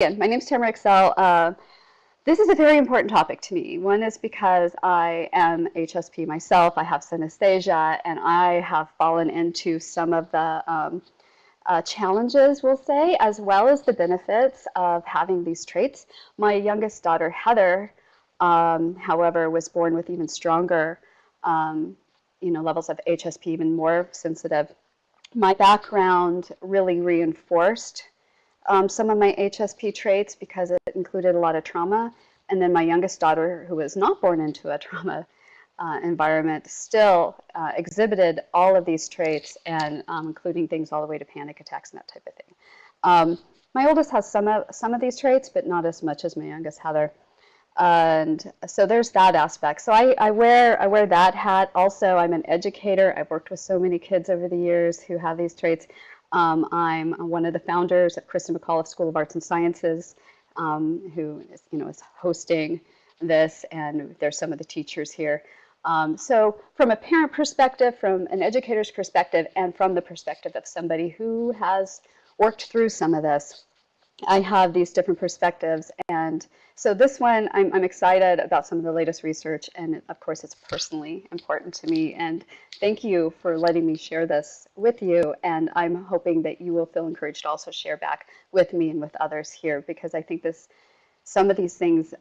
Again, my name is Tamra Excell. This is a very important topic to me. One is because I am HSP myself. I have synesthesia, and I have fallen into some of the challenges, we'll say, as well as the benefits of having these traits. My youngest daughter, Heather, however, was born with even stronger levels of HSP, even more sensitive. My background really reinforced some of my HSP traits because it included a lot of trauma. And then my youngest daughter, who was not born into a trauma environment, still exhibited all of these traits, and including things all the way to panic attacks and that type of thing. My oldest has some of these traits, but not as much as my youngest, Heather. And so there's that aspect. So I wear that hat. Also, I'm an educator. I've worked with so many kids over the years who have these traits. I'm one of the founders of Kristen McAuliffe School of Arts and Sciences, who is hosting this, and there's some of the teachers here. So from a parent perspective, from an educator's perspective, and from the perspective of somebody who has worked through some of this, I have these different perspectives. And so this one, I'm excited about some of the latest research, and of course it's personally important to me. And thank you for letting me share this with you. And I'm hoping that you will feel encouraged to also share back with me and with others here, because I think some of these things,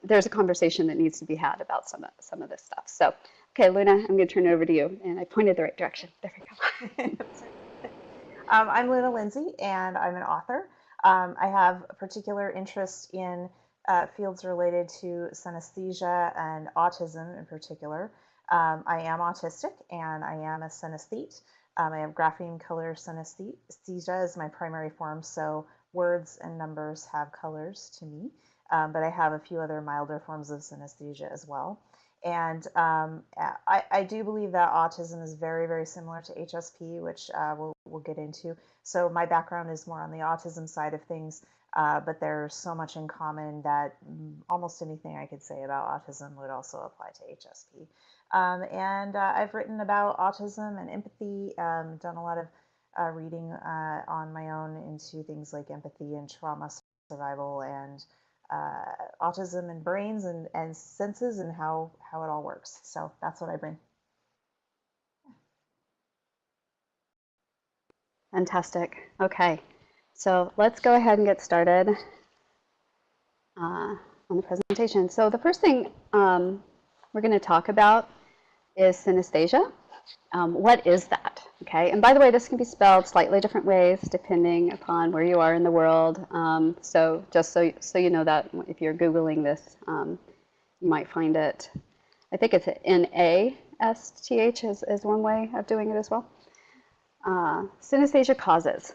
there's a conversation that needs to be had about some of this stuff. So, okay, Luna, I'm going to turn it over to you. And I pointed the right direction. There we go. I'm Lindsey, and I'm an author. I have a particular interest in fields related to synesthesia and autism in particular. I am autistic, and I am a synesthete. I have grapheme color synesthesia as my primary form, so words and numbers have colors to me. But I have a few other milder forms of synesthesia as well. And I do believe that autism is very, very similar to HSP, which we'll get into. So my background is more on the autism side of things, but there's so much in common that almost anything I could say about autism would also apply to HSP. And I've written about autism and empathy, done a lot of reading on my own into things like empathy and trauma survival and autism and brains and senses and how it all works. So that's what I bring. Fantastic. Okay, so let's go ahead and get started on the presentation. So the first thing we're going to talk about is synesthesia. What is that? Okay, and by the way, this can be spelled slightly different ways depending upon where you are in the world. So just so you know that if you're Googling this, you might find it. I think it's NASTH is one way of doing it as well. Synesthesia causes.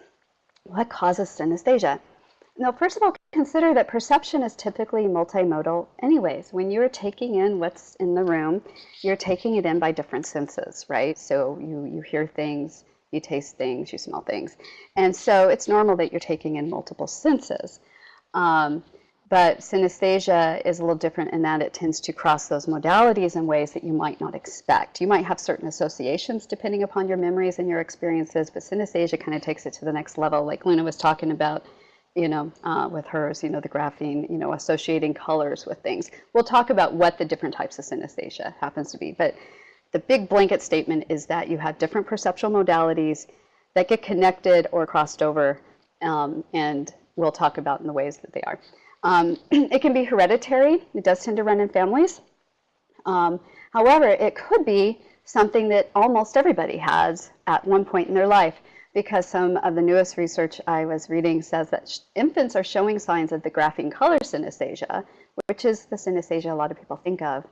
What causes synesthesia? Now, first of all, consider that perception is typically multimodal anyways. When you're taking in what's in the room, you're taking it in by different senses, right? So you hear things, you taste things, you smell things. And so it's normal that you're taking in multiple senses. But synesthesia is a little different in that it tends to cross those modalities in ways that you might not expect. You might have certain associations depending upon your memories and your experiences, but synesthesia kind of takes it to the next level, like Luna was talking about, with hers, the graphene, associating colors with things. We'll talk about what the different types of synesthesia happens to be, but the big blanket statement is that you have different perceptual modalities that get connected or crossed over, and we'll talk about in the ways that they are. It can be hereditary. It does tend to run in families. However, it could be something that almost everybody has at one point in their life, because some of the newest research I was reading says that infants are showing signs of the grapheme color synesthesia, which is the synesthesia a lot of people think of,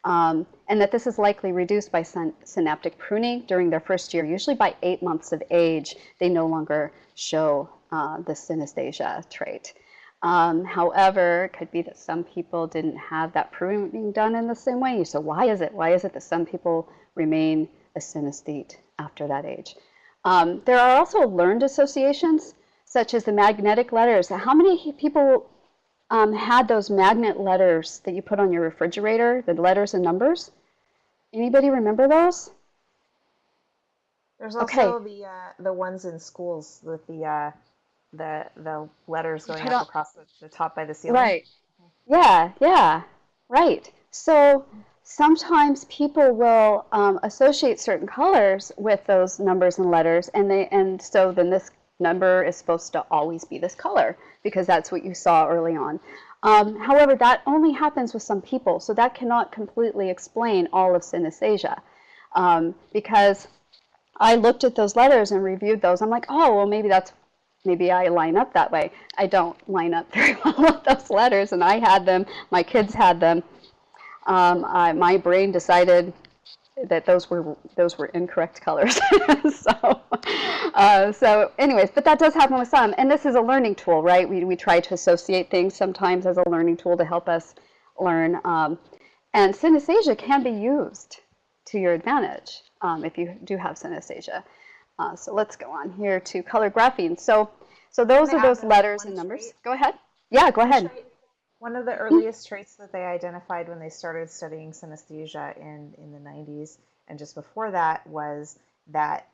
and that this is likely reduced by synaptic pruning during their first year. Usually by 8 months of age, they no longer show the synesthesia trait. However, it could be that some people didn't have that pruning done in the same way. So why is it? Why is it that some people remain a synesthete after that age? There are also learned associations, such as the magnetic letters. How many people had those magnet letters that you put on your refrigerator, the letters and numbers? Anybody remember those? There's also the ones in schools with the the letters going I up don't, across the top by the ceiling. right. Yeah, yeah, right. So sometimes people will associate certain colors with those numbers and letters, and so then this number is supposed to always be this color because that's what you saw early on. However, that only happens with some people, so that cannot completely explain all of synesthesia, because I looked at those letters and reviewed those. I'm like, oh, well, maybe I line up that way. I don't line up very well with those letters, and I had them. My kids had them. My brain decided that those were incorrect colors. So anyways, but that does happen with some, and this is a learning tool, right? We try to associate things sometimes as a learning tool to help us learn, and synesthesia can be used to your advantage if you do have synesthesia. So let's go on here to color graphing. So those are those letters and numbers. Go ahead. Yeah, go ahead. One of the earliest traits that they identified when they started studying synesthesia in the 90s and just before that was that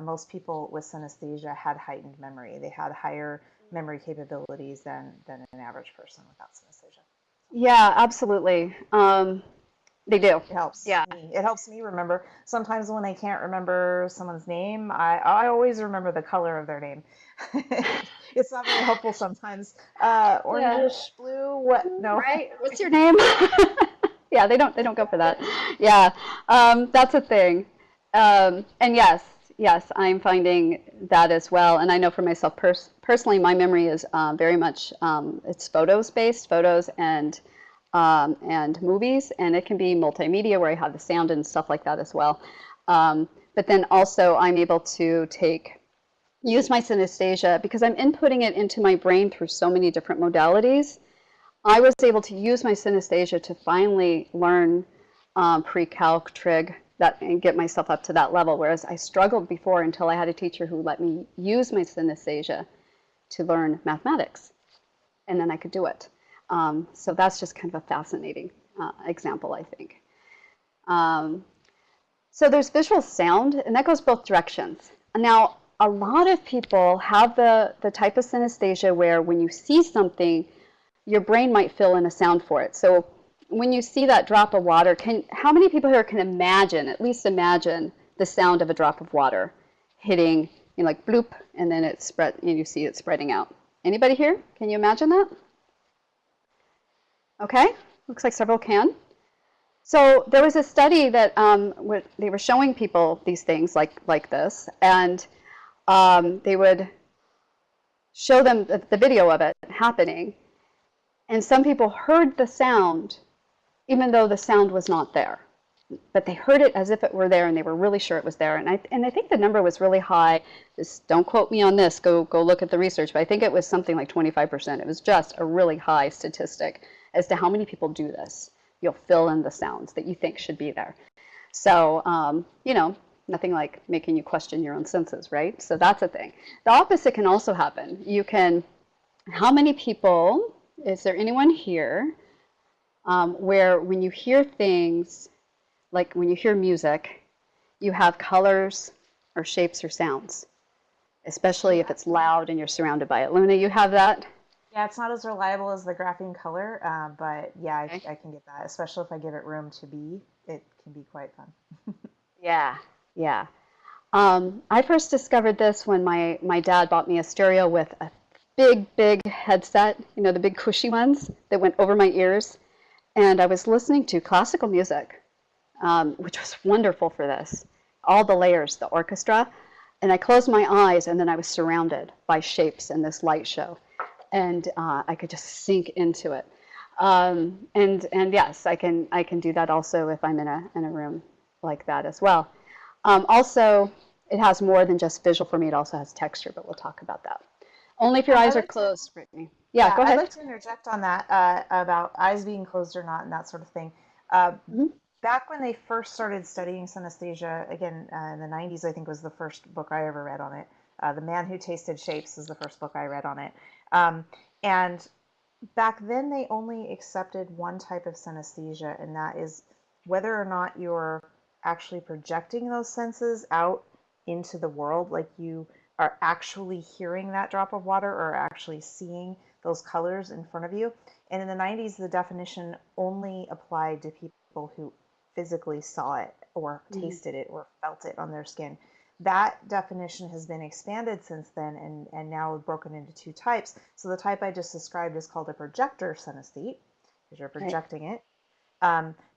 most people with synesthesia had heightened memory. They had higher memory capabilities than an average person without synesthesia. Yeah, absolutely. They do. It helps Yeah. me. It helps me remember. Sometimes when I can't remember someone's name, I always remember the color of their name. It's not very helpful sometimes. Orangish, blue, what? No. Right. What's your name? Yeah, they don't go for that. Yeah, that's a thing. And yes, I'm finding that as well. And I know for myself personally, my memory is very much it's photos and movies, and it can be multimedia where I have the sound and stuff like that as well. But then also I'm able to use my synesthesia because I'm inputting it into my brain through so many different modalities. I was able to use my synesthesia to finally learn pre-calc, trig, that, and get myself up to that level, whereas I struggled before until I had a teacher who let me use my synesthesia to learn mathematics, and then I could do it. So that's just kind of a fascinating example, I think. So there's visual sound, and that goes both directions. Now, a lot of people have the type of synesthesia where when you see something, your brain might fill in a sound for it. So when you see that drop of water, how many people here can imagine, at least imagine, the sound of a drop of water hitting, like bloop, and then it spread, and you see it spreading out? Anybody here? Can you imagine that? Okay, looks like several can. So there was a study that they were showing people these things like this, and they would show them the video of it happening, and some people heard the sound even though the sound was not there, but they heard it as if it were there, and they were really sure it was there. And I think the number was really high. Just don't quote me on this. Go look at the research. But I think it was something like 25%. It was just a really high statistic as to how many people do this. You'll fill in the sounds that you think should be there. So, nothing like making you question your own senses, right? So that's a thing. The opposite can also happen. How many people, is there anyone here where when you hear things, like when you hear music, you have colors or shapes or sounds, especially if it's loud and you're surrounded by it? Luna, you have that? Yeah, it's not as reliable as the graphing color, but yeah, okay. I can get that, especially if I give it room to be. It can be quite fun. Yeah. I first discovered this when my dad bought me a stereo with a big headset, the big cushy ones that went over my ears. And I was listening to classical music, which was wonderful for this. All the layers, the orchestra. And I closed my eyes, and then I was surrounded by shapes in this light show. And I could just sink into it. And yes, I can do that also if I'm in a room like that as well. Also, it has more than just visual for me. It also has texture, but we'll talk about that. Only if your eyes are closed, Brittany. Yeah, go ahead. I'd like to interject on that about eyes being closed or not and that sort of thing. Back when they first started studying synesthesia, again, in the 90s, I think was the first book I ever read on it. The Man Who Tasted Shapes is the first book I read on it. And back then, they only accepted one type of synesthesia, and that is whether or not you're actually projecting those senses out into the world, like you are actually hearing that drop of water or actually seeing those colors in front of you. And in the 90s, the definition only applied to people who physically saw it or tasted it or felt it on their skin. That definition has been expanded since then and now broken into two types. So the type I just described is called a projector synesthete, because you're projecting it.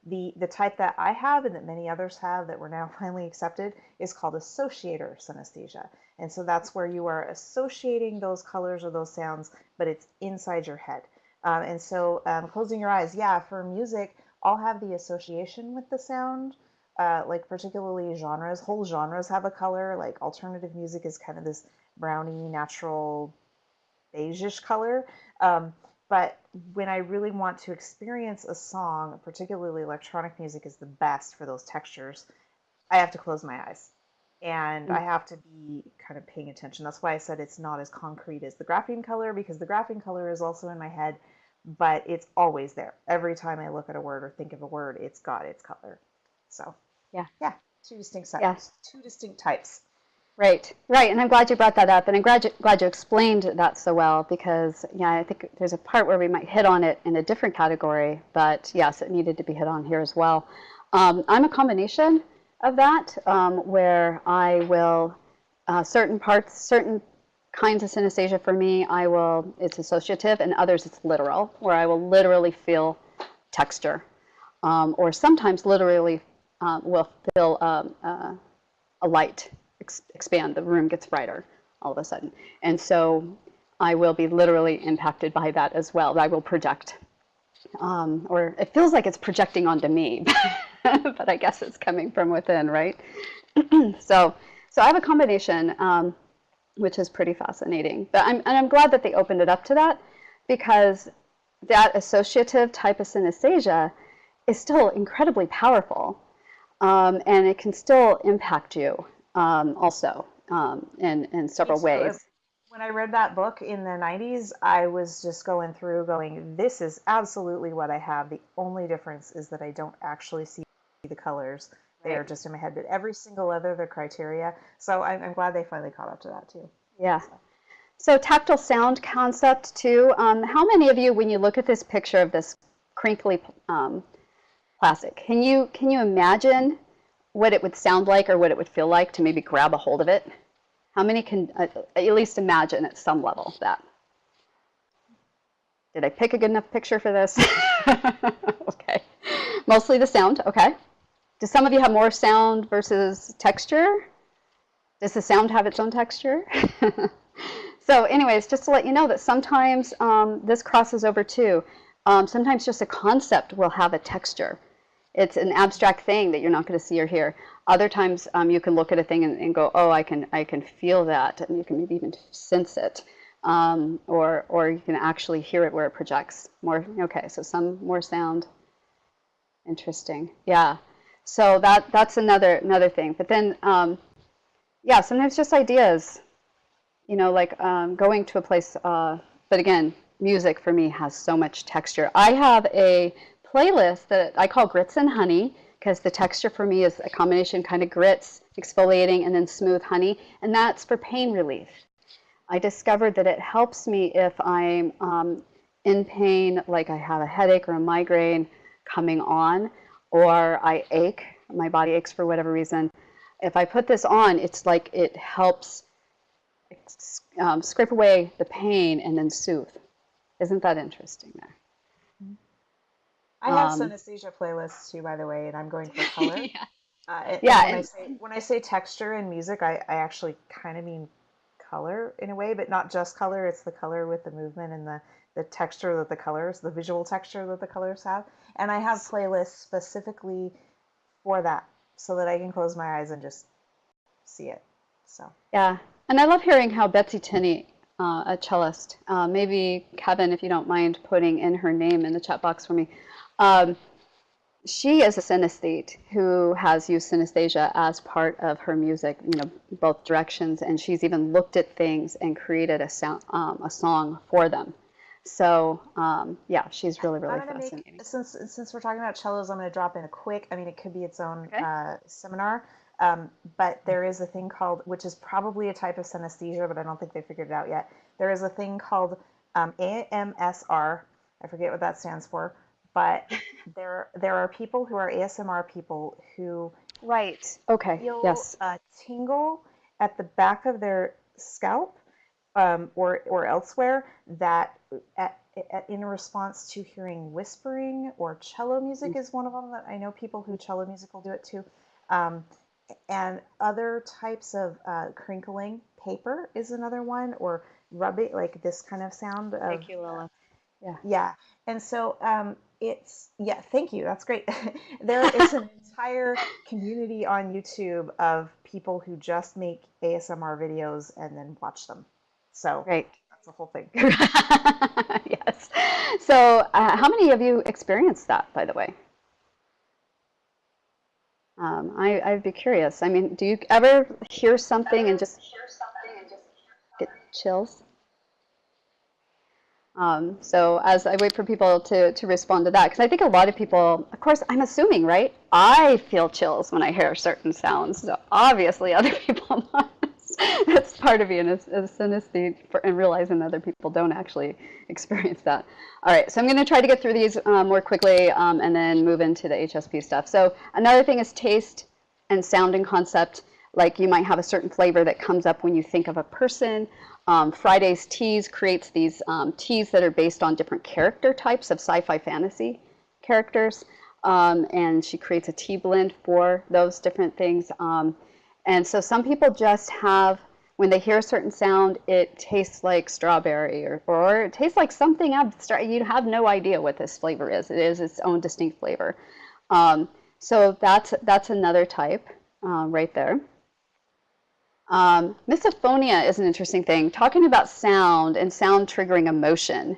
The type that I have and that many others have that we're now finally accepted is called associator synesthesia. And so that's where you are associating those colors or those sounds, but it's inside your head. And so closing your eyes, yeah, for music, I'll have the association with the sound, like particularly genres. Whole genres have a color, like alternative music is kind of this browny, natural, beigeish color. But when I really want to experience a song, particularly electronic music is the best for those textures, I have to close my eyes. And I have to be kind of paying attention. That's why I said it's not as concrete as the graphene color, because the graphene color is also in my head, but it's always there. Every time I look at a word or think of a word, it's got its color. So, yeah, two distinct types. Yes. Two distinct types. Right, right, and I'm glad you brought that up, and I'm glad you explained that so well, because yeah, I think there's a part where we might hit on it in a different category, but yes, it needed to be hit on here as well. I'm a combination of that, where I will certain kinds of synesthesia for me, it's associative, and others it's literal, where I will literally feel texture, or sometimes literally will feel a light expand, the room gets brighter all of a sudden. And so I will be literally impacted by that as well. I will project. Or it feels like it's projecting onto me, but I guess it's coming from within, right? So I have a combination, which is pretty fascinating. But I'm glad that they opened it up to that, because that associative type of synesthesia is still incredibly powerful, and it can still impact you. Also in several ways. When I read that book in the 90s, I was just going through going, this is absolutely what I have. The only difference is that I don't actually see the colors. They are just in my head. But every single other, the criteria. So I'm glad they finally caught up to that too. Yeah. So tactile sound concept too. How many of you, when you look at this picture of this crinkly plastic, can you imagine what it would sound like or what it would feel like to maybe grab a hold of it? How many can at least imagine at some level that? Did I pick a good enough picture for this? Okay. Mostly the sound, okay. Do some of you have more sound versus texture? Does the sound have its own texture? So anyways, just to let you know that sometimes this crosses over too. Sometimes just a concept will have a texture. It's an abstract thing that you're not going to see or hear. Other times you can look at a thing and go, oh, I can feel that, and you can maybe even sense it, or you can actually hear it where it projects more. Okay, so some more sound. Interesting. Yeah. So that's another thing. But then, yeah, sometimes just ideas. You know, like going to a place. But again, music for me has so much texture. I have a playlist that I call Grits and Honey, because the texture for me is a combination kind of grits, exfoliating, and then smooth honey, and that's for pain relief. I discovered that it helps me if I'm in pain, like I have a headache or a migraine coming on, or I ache, my body aches for whatever reason. If I put this on, it's like it helps scrape away the pain and then soothe. Isn't that interesting there? I have synesthesia playlists too, by the way, and I'm going for color. Yeah. When I say texture in music, I actually kind of mean color in a way, but not just color. It's the color with the movement and the texture that the colors, the visual texture that the colors have. And I have playlists specifically for that, so that I can close my eyes and just see it. So yeah, and I love hearing how Betsy Tinney, a cellist, maybe Kevin, if you don't mind putting in her name in the chat box for me. She is a synesthete who has used synesthesia as part of her music, you know, both directions, and she's even looked at things and created a song for them. So yeah, she's really fascinating. Since we're talking about cellos, I'm going to drop in a quick. I mean, it could be its own seminar. But there is a thing called, which is probably a type of synesthesia, but I don't think they figured it out yet. There is a thing called AMSR. I forget what that stands for, but there are people who are ASMR people who Right. Okay. feel Yes. a tingle at the back of their scalp, or elsewhere, that in response to hearing whispering, or cello music is one of them that I know people who cello music will do it too. And other types of crinkling paper is another one, or rubbing, like this kind of sound of, Thank you, Lila. Yeah. yeah. And so it's, yeah, thank you. That's great. There is an entire community on YouTube of people who just make ASMR videos and then watch them. So Great. that's the whole thing. Yes. So, how many of you experienced that, by the way? I'd be curious. I mean, do you ever hear something and just get chills? So as I wait for people to respond to that, because I think a lot of people, of course, I'm assuming, right? I feel chills when I hear certain sounds. So obviously other people must. That's part of being a synesthete and realizing other people don't actually experience that. All right, so I'm going to try to get through these more quickly and then move into the HSP stuff. So another thing is taste and sound and concept. Like you might have a certain flavor that comes up when you think of a person. Friday's Teas creates these teas that are based on different character types of sci-fi fantasy characters. And she creates a tea blend for those different things. And so some people just have, when they hear a certain sound, it tastes like strawberry or it tastes like something abstract. You have no idea what this flavor is. It is its own distinct flavor. So that's another type right there. Misophonia is an interesting thing. Talking about sound and sound triggering emotion.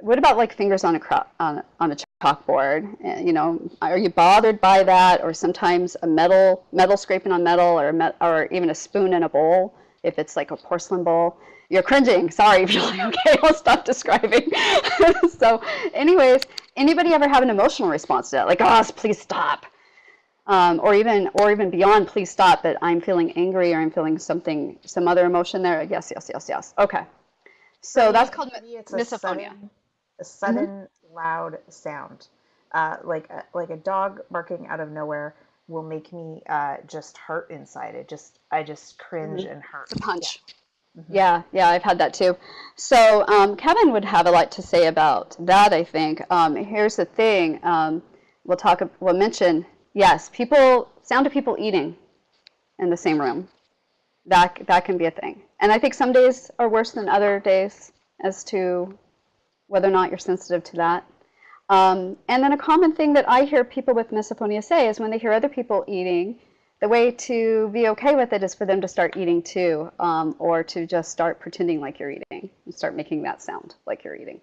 What about like fingers on a chalkboard? You know, are you bothered by that, or sometimes a metal scraping on metal, or even a spoon in a bowl if it's like a porcelain bowl? You're cringing. Sorry, Julie. Okay, I'll stop describing. So, anyways, anybody ever have an emotional response to that? Like, oh, please stop. Or even beyond, please stop, that I'm feeling angry or I'm feeling some other emotion there. Yes, yes, yes, yes. Okay. So that's called misophonia. A sudden loud sound, like a dog barking out of nowhere will make me just hurt inside. I just cringe and hurt. It's a punch. Yeah. Yeah, I've had that too. So Kevin would have a lot to say about that, I think. Here's the thing. We'll mention, yes, sound of people eating in the same room. That can be a thing. And I think some days are worse than other days as to whether or not you're sensitive to that. And then a common thing that I hear people with misophonia say is when they hear other people eating, the way to be okay with it is for them to start eating too, or to just start pretending like you're eating and start making that sound like you're eating.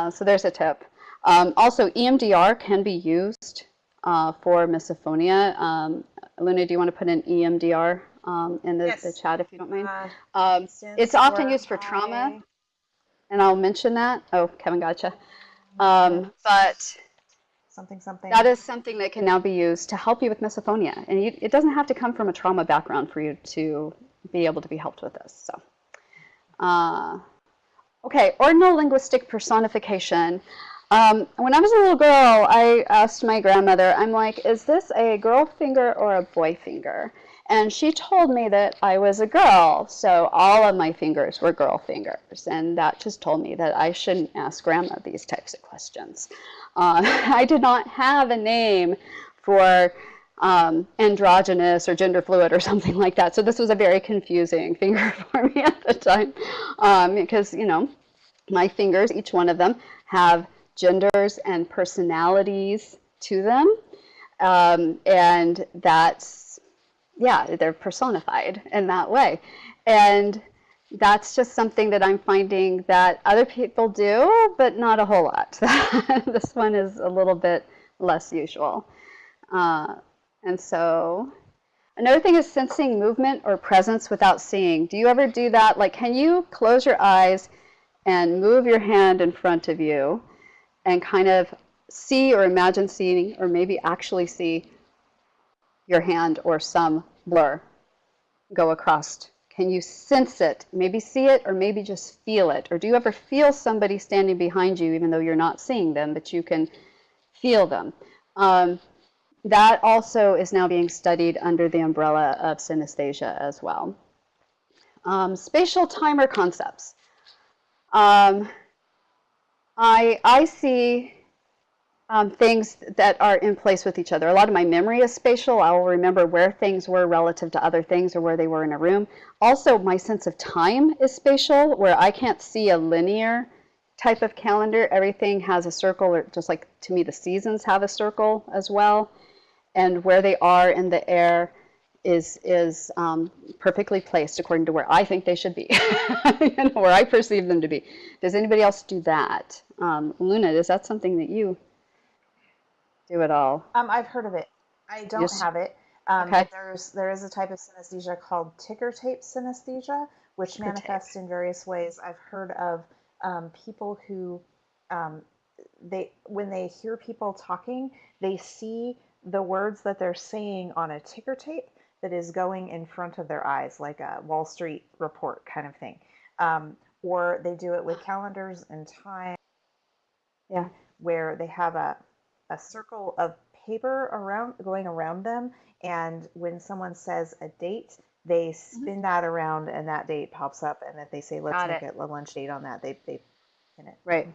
So there's a tip. Also, EMDR can be used for misophonia. Luna, do you want to put in EMDR in the chat if you don't mind? It's often used for trauma. And I'll mention that. Oh, Kevin, gotcha. But something. That is something that can now be used to help you with misophonia. And it doesn't have to come from a trauma background for you to be able to be helped with this. So, okay, ordinal linguistic personification. When I was a little girl, I asked my grandmother, I'm like, is this a girl finger or a boy finger? And she told me that I was a girl, so all of my fingers were girl fingers. And that just told me that I shouldn't ask Grandma these types of questions. I did not have a name for androgynous or gender fluid or something like that. So this was a very confusing finger for me at the time. Because, you know, my fingers, each one of them, have genders and personalities to them. And that's, yeah, they're personified in that way. And that's just something that I'm finding that other people do, but not a whole lot. This one is a little bit less usual. And so another thing is sensing movement or presence without seeing. Do you ever do that? Like, can you close your eyes and move your hand in front of you and kind of see or imagine seeing or maybe actually see your hand or some blur go across? Can you sense it? Maybe see it, or maybe just feel it? Or do you ever feel somebody standing behind you, even though you're not seeing them, but you can feel them? That also is now being studied under the umbrella of synesthesia as well. Spatial timer concepts. I see things that are in place with each other. A lot of my memory is spatial. I will remember where things were relative to other things or where they were in a room. Also, my sense of time is spatial, where I can't see a linear type of calendar. Everything has a circle, or just like to me the seasons have a circle as well. And where they are in the air is perfectly placed according to where I think they should be, where I perceive them to be. Does anybody else do that? Luna, is that something that you do at all? I've heard of it. I don't have it. Okay. But there is a type of synesthesia called ticker tape synesthesia, which manifests in various ways. I've heard of people who, when they hear people talking, they see the words that they're saying on a ticker tape that is going in front of their eyes, like a Wall Street report kind of thing. Or they do it with calendars and time, where they have a circle of paper going around them, and when someone says a date, they spin that around, and that date pops up, and if they say, let's make it a lunch date on that, they pin it. Right.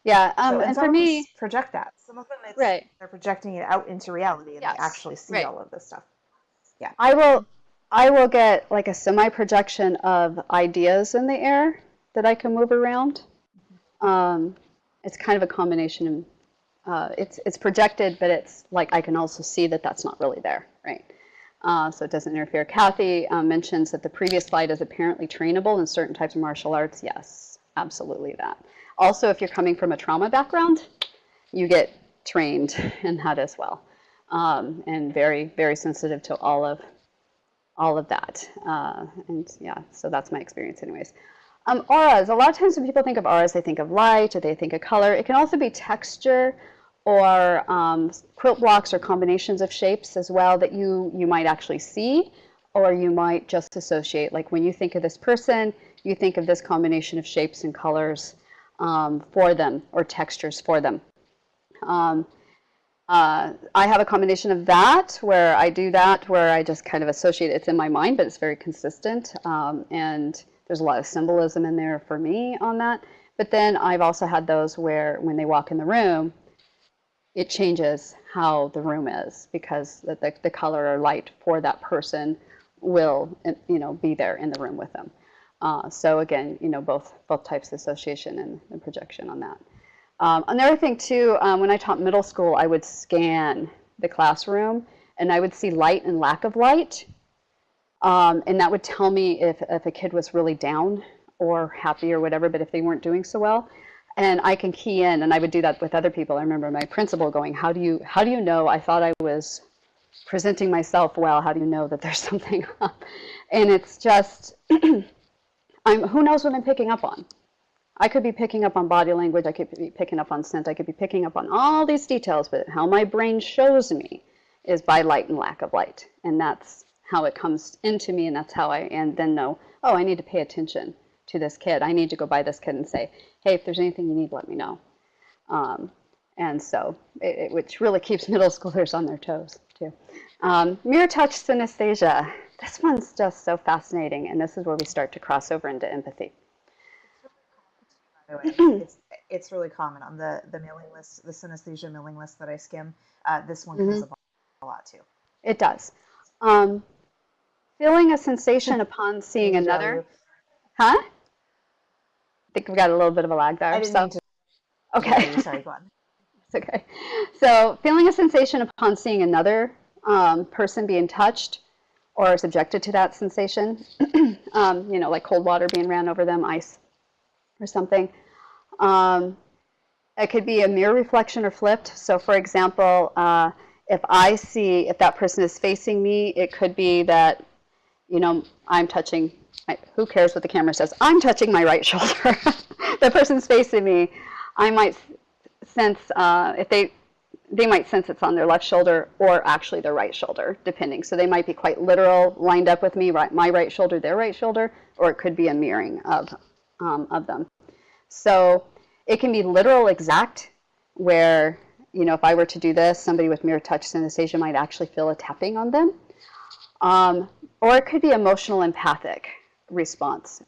Yeah, and for me, project that. Some of them, right, they're projecting it out into reality, and they actually see all of this stuff. Yeah. I will get like a semi-projection of ideas in the air that I can move around. It's kind of a combination. It's projected, but it's like I can also see that that's not really there, right? So it doesn't interfere. Kathy mentions that the previous slide is apparently trainable in certain types of martial arts. Yes, absolutely that. Also, if you're coming from a trauma background, you get trained in that as well, and very, very sensitive to all of that. And yeah, so that's my experience anyways. Auras, a lot of times when people think of auras, they think of light or they think of color. It can also be texture or quilt blocks or combinations of shapes as well that you might actually see, or you might just associate. Like when you think of this person, you think of this combination of shapes and colors for them, or textures for them. I have a combination of that, where I do that, where I just kind of associate it's in my mind, but it's very consistent. And there's a lot of symbolism in there for me on that. But then I've also had those where when they walk in the room, it changes how the room is, because the color or light for that person will, be there in the room with them. So again, both types of association and projection on that. Another thing too, when I taught middle school, I would scan the classroom and I would see light and lack of light. And that would tell me if a kid was really down or happy or whatever, but if they weren't doing so well. And I can key in, and I would do that with other people. I remember my principal going, how do you know? I thought I was presenting myself well. How do you know that there's something up? And it's just, who knows what I'm picking up on? I could be picking up on body language. I could be picking up on scent. I could be picking up on all these details, but how my brain shows me is by light and lack of light. And that's how it comes into me, and that's how and then know, oh, I need to pay attention to this kid. I need to go by this kid and say, hey, if there's anything you need, let me know. And so, which really keeps middle schoolers on their toes, too. Mirror touch synesthesia. This one's just so fascinating, and this is where we start to cross over into empathy. By the way, it's really common on the mailing list, the synesthesia mailing list that I skim. This one comes up a lot, too. It does. Feeling a sensation upon seeing another. Huh? I think we've got a little bit of a lag there. I didn't mean to. Okay. Sorry, go on. It's okay. So feeling a sensation upon seeing another person being touched or subjected to that sensation, like cold water being ran over them, ice or something. It could be a mirror reflection or flipped. So for example, if that person is facing me, it could be that, I'm touching, who cares what the camera says? I'm touching my right shoulder. The person's facing me. I might sense, if they might sense it's on their left shoulder or actually their right shoulder, depending. So they might be quite literal, lined up with me, right, my right shoulder, their right shoulder, or it could be a mirroring of them. So it can be literal, exact, where, you know, if I were to do this, somebody with mirror touch synesthesia might actually feel a tapping on them. Or it could be emotional empathic response,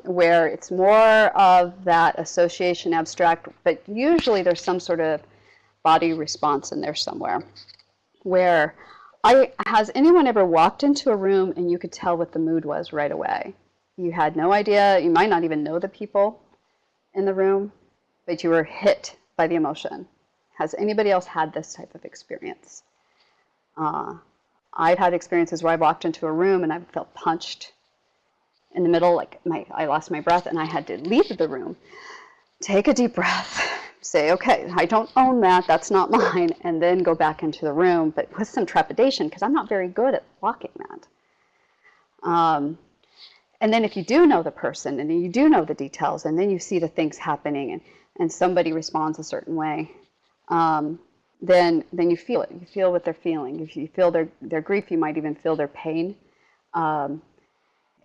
where it's more of that association abstract, but usually there's some sort of body response in there somewhere. Where has anyone ever walked into a room and you could tell what the mood was right away? You had no idea, you might not even know the people in the room, but you were hit by the emotion. Has anybody else had this type of experience? I've had experiences where I walked into a room and I felt punched in the middle, like I lost my breath and I had to leave the room, take a deep breath, say, okay, I don't own that, that's not mine, and then go back into the room, but with some trepidation because I'm not very good at blocking that. And then if you do know the person and you do know the details and then you see the things happening and somebody responds a certain way, then you feel it. You feel what they're feeling. If you feel their grief, you might even feel their pain.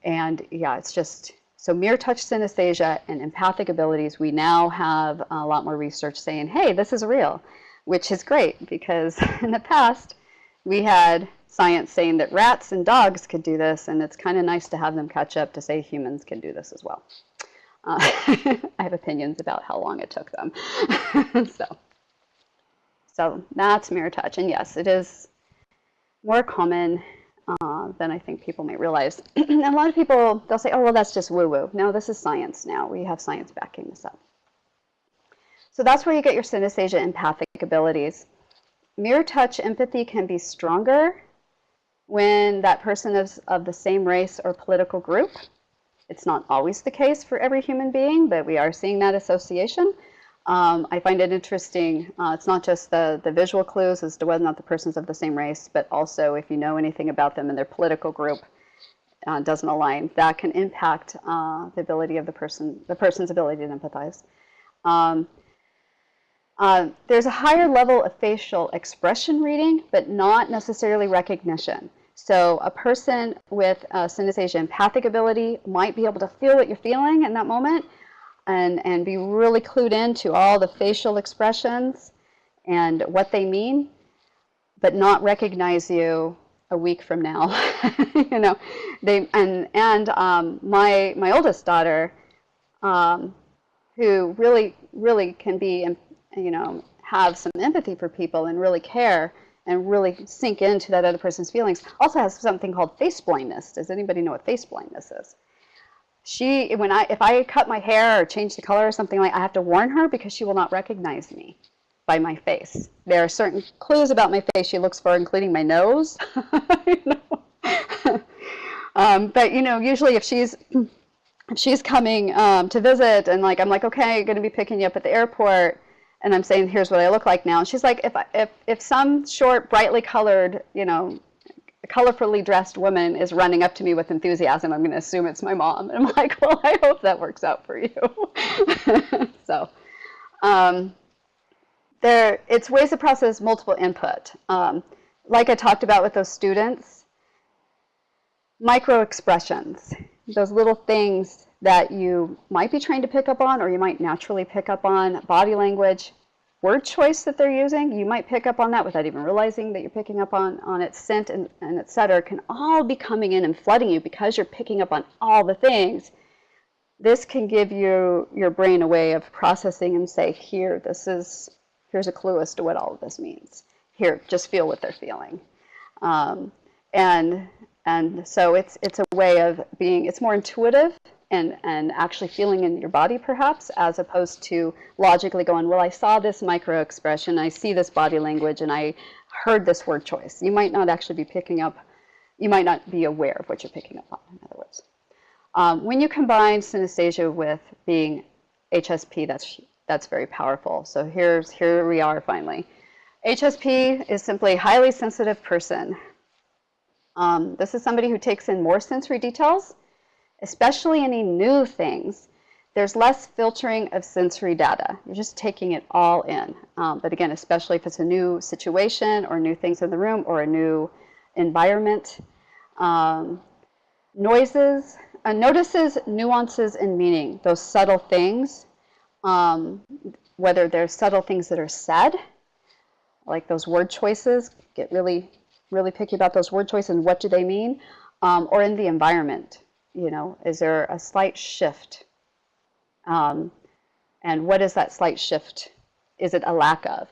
And yeah, it's just, so mirror touch synesthesia and empathic abilities, we now have a lot more research saying, hey, this is real, which is great because in the past we had science saying that rats and dogs could do this, and it's kind of nice to have them catch up to say humans can do this as well. I have opinions about how long it took them. So that's mirror touch, and yes, it is more common than I think people may realize. And a lot of people, they'll say, oh, well, that's just woo-woo. No, this is science now. We have science backing this up. So that's where you get your synesthesia empathic abilities. Mirror touch empathy can be stronger when that person is of the same race or political group. It's not always the case for every human being, but we are seeing that association. I find it interesting. It's not just the visual clues as to whether or not the person's of the same race, but also if you know anything about them and their political group doesn't align, that can impact the ability of the person's ability to empathize. There's a higher level of facial expression reading, but not necessarily recognition. So a person with synesthesia empathic ability might be able to feel what you're feeling in that moment, and be really clued into all the facial expressions and what they mean, but not recognize you a week from now. You know, my oldest daughter, who really can be, you know, have some empathy for people and really care and really sink into that other person's feelings, also has something called face blindness. Does anybody know what face blindness is? If I cut my hair or change the color or something, like, I have to warn her because she will not recognize me by my face. There are certain clues about my face she looks for, including my nose. You know? But you know, usually if she's coming to visit, and like I'm like, okay, I'm going to be picking you up at the airport, and I'm saying, here's what I look like now. And she's like, if some short, brightly colored, you know, colorfully dressed woman is running up to me with enthusiasm, I'm going to assume it's my mom. And I'm like, well, I hope that works out for you. So it's ways to process multiple input. Like I talked about with those students, micro expressions, those little things that you might be trying to pick up on or you might naturally pick up on, body language, word choice that they're using, you might pick up on that without even realizing that you're picking up on its scent and et cetera, can all be coming in and flooding you because you're picking up on all the things. This can give your brain a way of processing and say, here's a clue as to what all of this means. Here, just feel what they're feeling. And so it's a way of being, it's more intuitive and actually feeling in your body perhaps, as opposed to logically going, well, I saw this micro expression, I see this body language, and I heard this word choice. You might not actually be picking up, you might not be aware of what you're picking up on, in other words. When you combine synesthesia with being HSP, that's very powerful. So here we are finally. HSP is simply highly sensitive person. This is somebody who takes in more sensory details, especially any new things, there's less filtering of sensory data. You're just taking it all in. But again, especially if it's a new situation or new things in the room or a new environment. Noises, notices nuances in meaning, those subtle things, whether they're subtle things that are said, like those word choices, get really, really picky about those word choices and what do they mean, or in the environment, is there a slight shift? And what is that slight shift? Is it a lack of?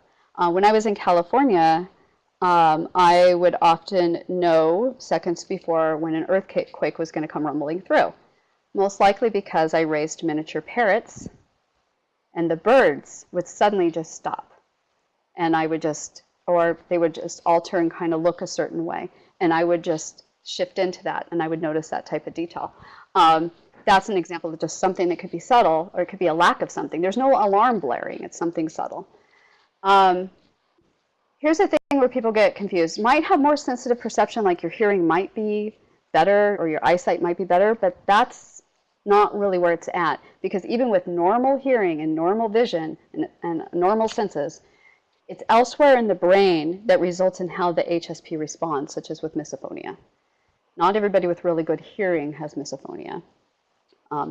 When I was in California, I would often know seconds before when an earthquake was going to come rumbling through. Most likely because I raised miniature parrots, and the birds would suddenly just stop. And I would just, or they would just alter and kind of look a certain way. And I would just shift into that, and I would notice that type of detail. That's an example of just something that could be subtle, or it could be a lack of something. There's no alarm blaring. It's something subtle. Here's the thing where people get confused. Might have more sensitive perception, like your hearing might be better or your eyesight might be better, but that's not really where it's at. Because even with normal hearing and normal vision and normal senses, it's elsewhere in the brain that results in how the HSP responds, such as with misophonia. Not everybody with really good hearing has misophonia.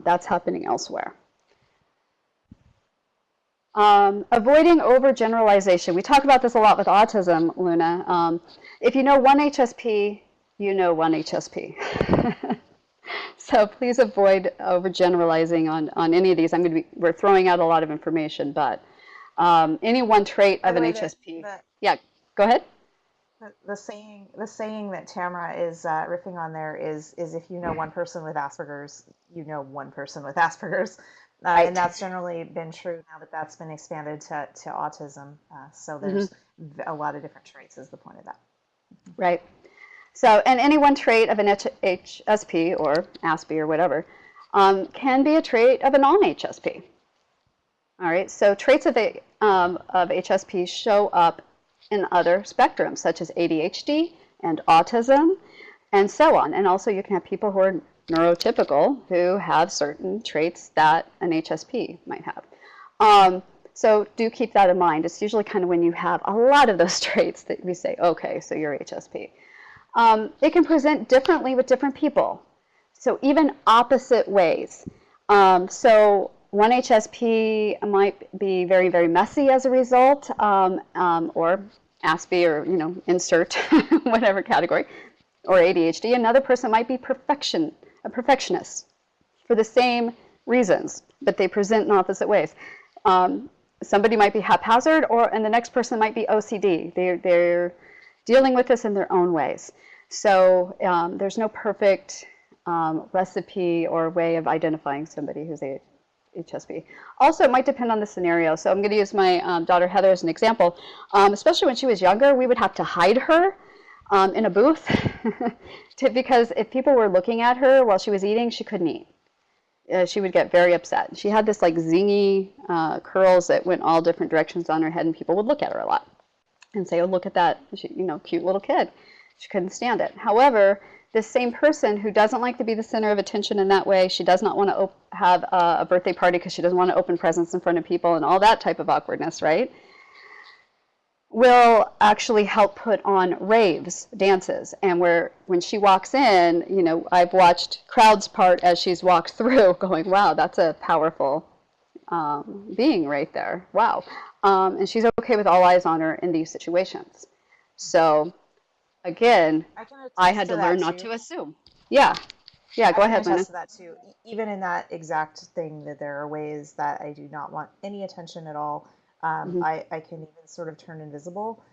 That's happening elsewhere. Avoiding overgeneralization. We talk about this a lot with autism, Luna. If you know one HSP, you know one HSP. So please avoid overgeneralizing on any of these. We're throwing out a lot of information, but any one trait of an HSP. Yeah, go ahead. The saying that Tamra is riffing on there is if you know one person with Asperger's, you know one person with Asperger's. Right. And that's generally been true now that that's been expanded to autism. So there's a lot of different traits is the point of that. Right. So, and any one trait of an HSP or ASPE or whatever can be a trait of a non-HSP. All right. So traits of HSP show up in other spectrums, such as ADHD and autism and so on. And also you can have people who are neurotypical who have certain traits that an HSP might have. So do keep that in mind. It's usually kind of when you have a lot of those traits that we say, okay, so you're HSP. It can present differently with different people. So even opposite ways. So one HSP might be very, very messy as a result, or ASPE, or insert whatever category, or ADHD. Another person might be a perfectionist for the same reasons, but they present in opposite ways. Somebody might be haphazard, and the next person might be OCD. They're dealing with this in their own ways. So there's no perfect recipe or way of identifying somebody who's a HSP. Also, it might depend on the scenario. So I'm going to use my daughter Heather as an example. Especially when she was younger, we would have to hide her in a booth because if people were looking at her while she was eating, she couldn't eat. She would get very upset. She had this like zingy curls that went all different directions on her head, and people would look at her a lot and say, "Oh, look at that, cute little kid." She couldn't stand it. However, this same person who doesn't like to be the center of attention in that way, she does not want to have a birthday party because she doesn't want to open presents in front of people and all that type of awkwardness, right? Will actually help put on raves, dances, and when she walks in, I've watched crowds part as she's walked through, going, "Wow, that's a powerful being right there. Wow," and she's okay with all eyes on her in these situations. So, again, I had to learn not to assume. Yeah, go ahead, Lena. I can attest to that too. Even in that exact thing, that there are ways that I do not want any attention at all. I can even sort of turn invisible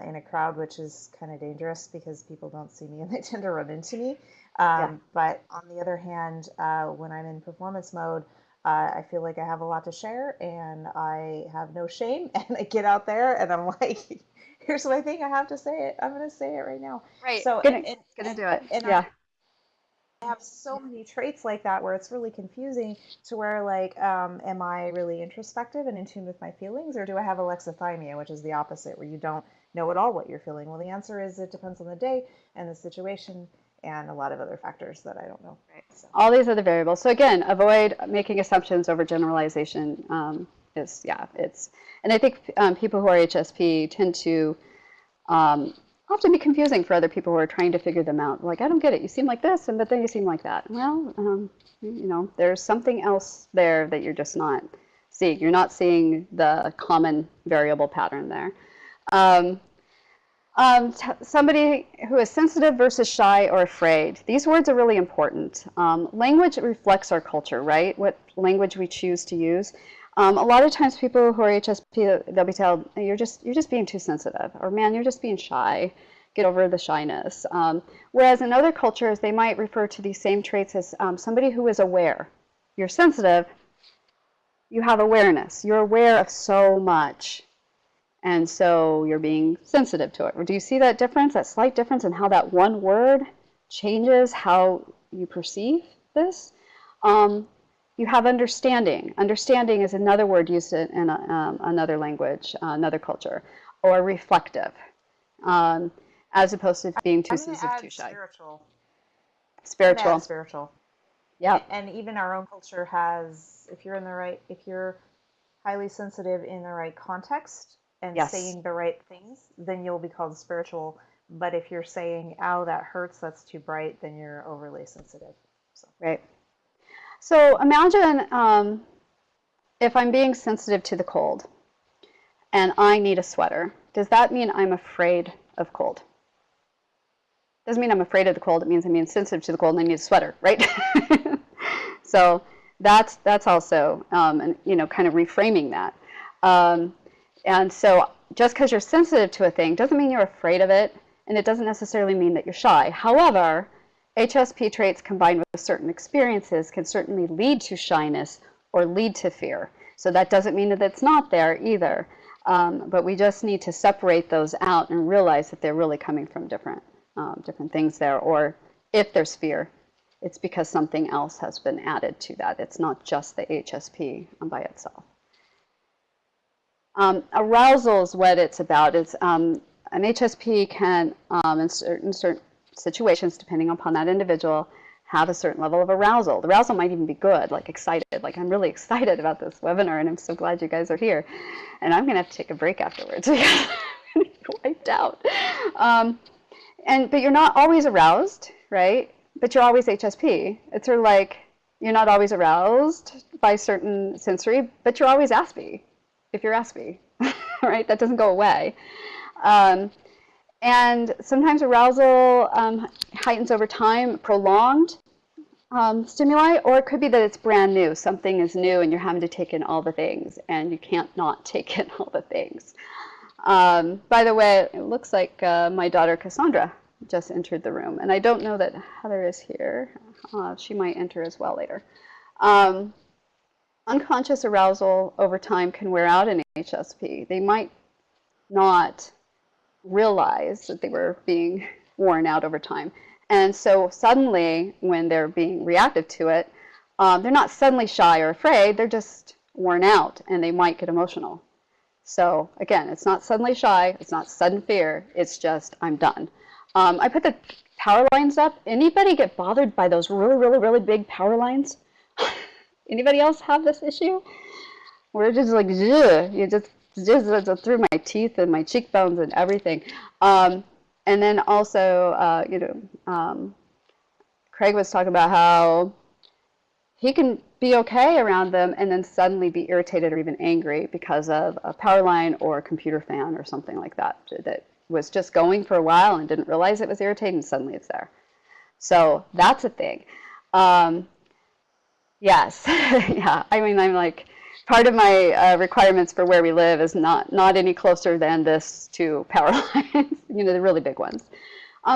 in a crowd, which is kind of dangerous because people don't see me and they tend to run into me. But on the other hand, when I'm in performance mode, I feel like I have a lot to share and I have no shame, and I get out there and I'm like, here's my thing, I have to say it. I'm going to say it right now. Right. So gonna do it. And yeah. I have so many traits like that where it's really confusing to where, like, am I really introspective and in tune with my feelings, or do I have alexithymia, which is the opposite, where you don't know at all what you're feeling? Well, the answer is it depends on the day and the situation and a lot of other factors that I don't know. Right. So. All these other variables. So again, avoid making assumptions over generalization. And I think people who are HSP tend to um, often be confusing for other people who are trying to figure them out. Like, I don't get it. You seem like this, but then you seem like that. Well, there's something else there that you're just not seeing. You're not seeing the common variable pattern there. Somebody who is sensitive versus shy or afraid. These words are really important. Language reflects our culture, right? What language we choose to use. A lot of times people who are HSP, they'll be told, you're just being too sensitive, or man, you're just being shy. Get over the shyness. Whereas in other cultures, they might refer to these same traits as somebody who is aware. You're sensitive, you have awareness. You're aware of so much. And so you're being sensitive to it. Do you see that difference, that slight difference in how that one word changes how you perceive this? You have understanding. Understanding is another word used in another language, another culture, or reflective, as opposed to being too sensitive, too shy. Spiritual. Spiritual. Add spiritual. Yeah. And even our own culture has, if you're highly sensitive in the right context, and Yes. saying the right things, then you'll be called spiritual. But if you're saying, "Ow, that hurts, that's too bright," then you're overly sensitive. So. Right. So imagine if I'm being sensitive to the cold and I need a sweater. Does that mean I'm afraid of cold? Doesn't mean I'm afraid of the cold. It means I'm being sensitive to the cold and I need a sweater, right? So that's also kind of reframing that. And so just because you're sensitive to a thing doesn't mean you're afraid of it, and it doesn't necessarily mean that you're shy. However, HSP traits combined with certain experiences can certainly lead to shyness or lead to fear. So that doesn't mean that it's not there either. But we just need to separate those out and realize that they're really coming from different things there. Or if there's fear, it's because something else has been added to that. It's not just the HSP by itself. Arousal is what it's about. It's an HSP can, in certain situations, depending upon that individual, have a certain level of arousal. The arousal might even be good, like excited. Like, I'm really excited about this webinar, and I'm so glad you guys are here. And I'm going to have to take a break afterwards because I'm going to get wiped out. But you're not always aroused, right? But you're always HSP. It's sort of like you're not always aroused by certain sensory, but you're always ASPy. If you're ASPy, right? That doesn't go away. And sometimes arousal heightens over time, prolonged stimuli, or it could be that it's brand new. Something is new and you're having to take in all the things, and you can't not take in all the things. By the way, it looks like my daughter Cassandra just entered the room, and I don't know that Heather is here. She might enter as well later. Unconscious arousal over time can wear out an HSP. They might not realize that they were being worn out over time. And so suddenly, when they're being reactive to it, they're not suddenly shy or afraid, they're just worn out, and they might get emotional. So again, it's not suddenly shy, it's not sudden fear, it's just, I'm done. I put the power lines up. Anybody get bothered by those really, really, really big power lines? Anybody else have this issue? We're just like, ugh, you just through my teeth and my cheekbones and everything. And then also, Craig was talking about how he can be okay around them and then suddenly be irritated or even angry because of a power line or a computer fan or something like that that was just going for a while and didn't realize it was irritating, and suddenly it's there. So that's a thing. Yes, yeah. I mean, I'm like, part of my requirements for where we live is not any closer than this to power lines, the really big ones.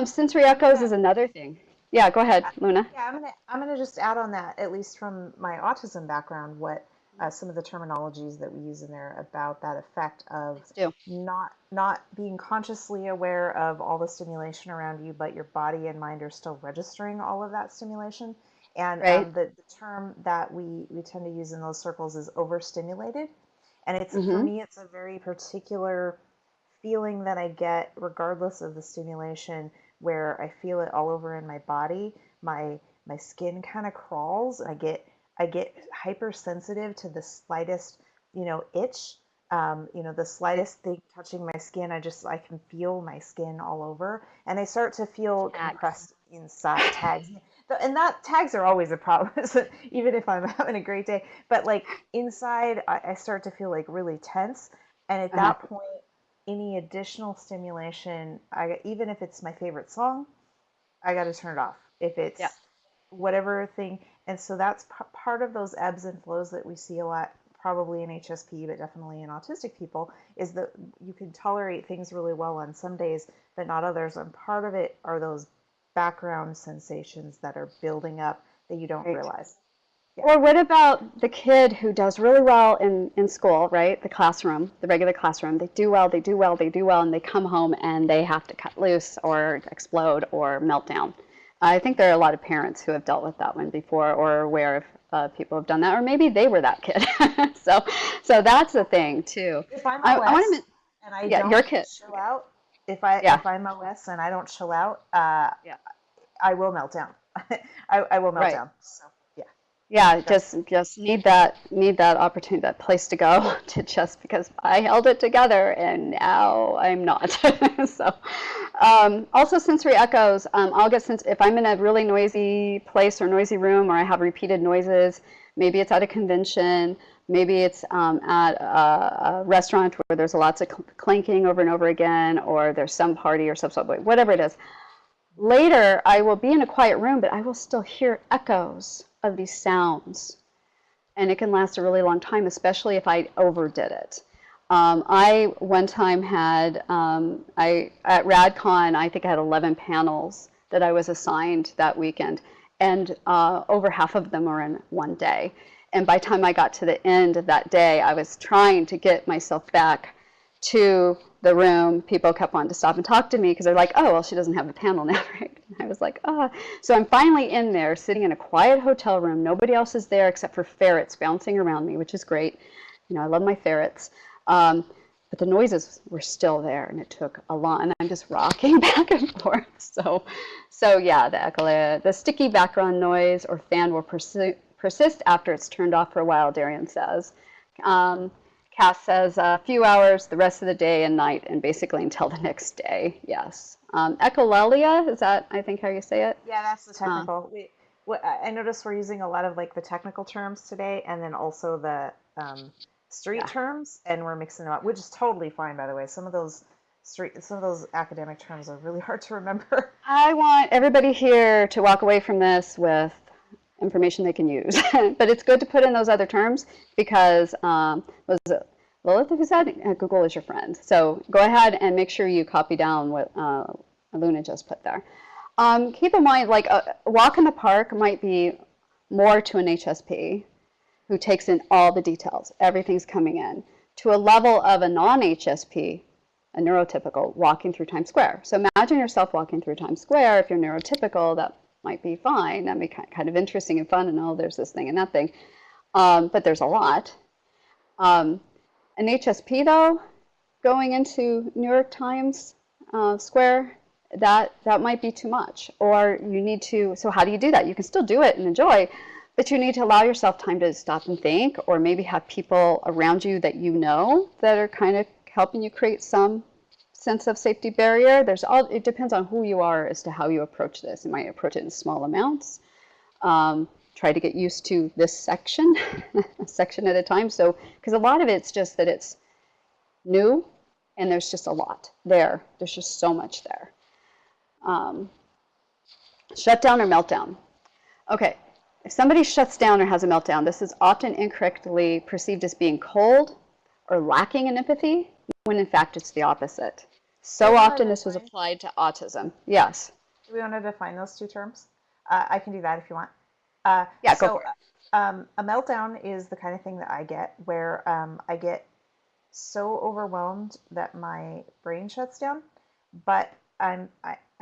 Sensory echoes is another thing. Yeah, go ahead, Luna. Yeah, I'm gonna just add on that, at least from my autism background, what some of the terminologies that we use in there about that effect of not being consciously aware of all the stimulation around you, but your body and mind are still registering all of that stimulation. And right. The term that we tend to use in those circles is overstimulated. And it's for me, it's a very particular feeling that I get regardless of the stimulation, where I feel it all over in my body. My skin kind of crawls, and I get hypersensitive to the slightest, itch. The slightest thing touching my skin, I can feel my skin all over, and I start to feel Tags. compressed inside. Tags, and that tags are always a problem, even if I'm having a great day. But like inside, I start to feel like really tense, and at Uh-huh. that point, any additional stimulation, even if it's my favorite song, I got to turn it off. If Yeah. it's whatever thing, and so that's part of those ebbs and flows that we see a lot, probably in HSP, but definitely in autistic people, is that you can tolerate things really well on some days, but not others. And part of it are those background sensations that are building up that you don't Right. realize. Yeah. Or what about the kid who does really well in school, right? The classroom, the regular classroom. They do well, they do well, they do well, and they come home and they have to cut loose or explode or melt down. I think there are a lot of parents who have dealt with that one before or are aware of people who've done that, or maybe they were that kid. so, so that's the thing too. If I'm I want OS to, and I yeah, your don't kid. chill out, Yeah, if I'm OS and I don't chill out, yeah, I will melt down. I will melt right. down. So yeah, Yeah, sure. just need that opportunity, that place to go to just because I held it together and now I'm not. So, also sensory echoes. I'll get sense if I'm in a really noisy place or noisy room, or I have repeated noises. Maybe it's at a convention. Maybe it's at a restaurant where there's lots of clanking over and over again, or there's some party or some subway, whatever it is. Later, I will be in a quiet room, but I will still hear echoes of these sounds. And it can last a really long time, especially if I overdid it. I one time had, at RadCon, I think I had 11 panels that I was assigned that weekend. And over half of them were in one day. And by the time I got to the end of that day, I was trying to get myself back to the room. People kept wanting to stop and talk to me because they're like, oh, well, she doesn't have a panel now, right? I was like, ah. So I'm finally in there sitting in a quiet hotel room. Nobody else is there except for ferrets bouncing around me, which is great. I love my ferrets. But the noises were still there, and it took a lot. And I'm just rocking back and forth. So yeah, the echolea, the sticky background noise or fan will persist after it's turned off for a while, Darian says. Cass says a few hours, the rest of the day and night, and basically until the next day. Yes. Echolalia, is that, I think, how you say it? Yeah, that's the technical. I noticed we're using a lot of like the technical terms today, and then also the street Yeah. terms, and we're mixing them up, which is totally fine, by the way. Some of those academic terms are really hard to remember. I want everybody here to walk away from this with information they can use. But it's good to put in those other terms because was it Lilith who said Google is your friend. So go ahead and make sure you copy down what Luna just put there. Keep in mind, like a walk in the park might be more to an HSP who takes in all the details. Everything's coming in to a level of a non-HSP, a neurotypical, walking through Times Square. So imagine yourself walking through Times Square. If you're neurotypical, that might be fine. That'd be kind of interesting and fun, and oh, there's this thing and that thing. But there's a lot. An HSP, though, going into New York Times Square, that might be too much. Or you need to, so how do you do that? You can still do it and enjoy, but you need to allow yourself time to stop and think, or maybe have people around you that you know that are kind of helping you create some sense of safety barrier. It depends on who you are as to how you approach this. You might approach it in small amounts. Try to get used to this section, a section at a time. So, because a lot of it's just that it's new and there's just a lot there. There's just so much there. Shutdown or meltdown. Okay, if somebody shuts down or has a meltdown, this is often incorrectly perceived as being cold or lacking in empathy, when in fact it's the opposite. So often this was applied to autism. Yes. Do we want to define those two terms? I can do that if you want. Yeah, go for it. A meltdown is the kind of thing that I get where I get so overwhelmed that my brain shuts down, but I'm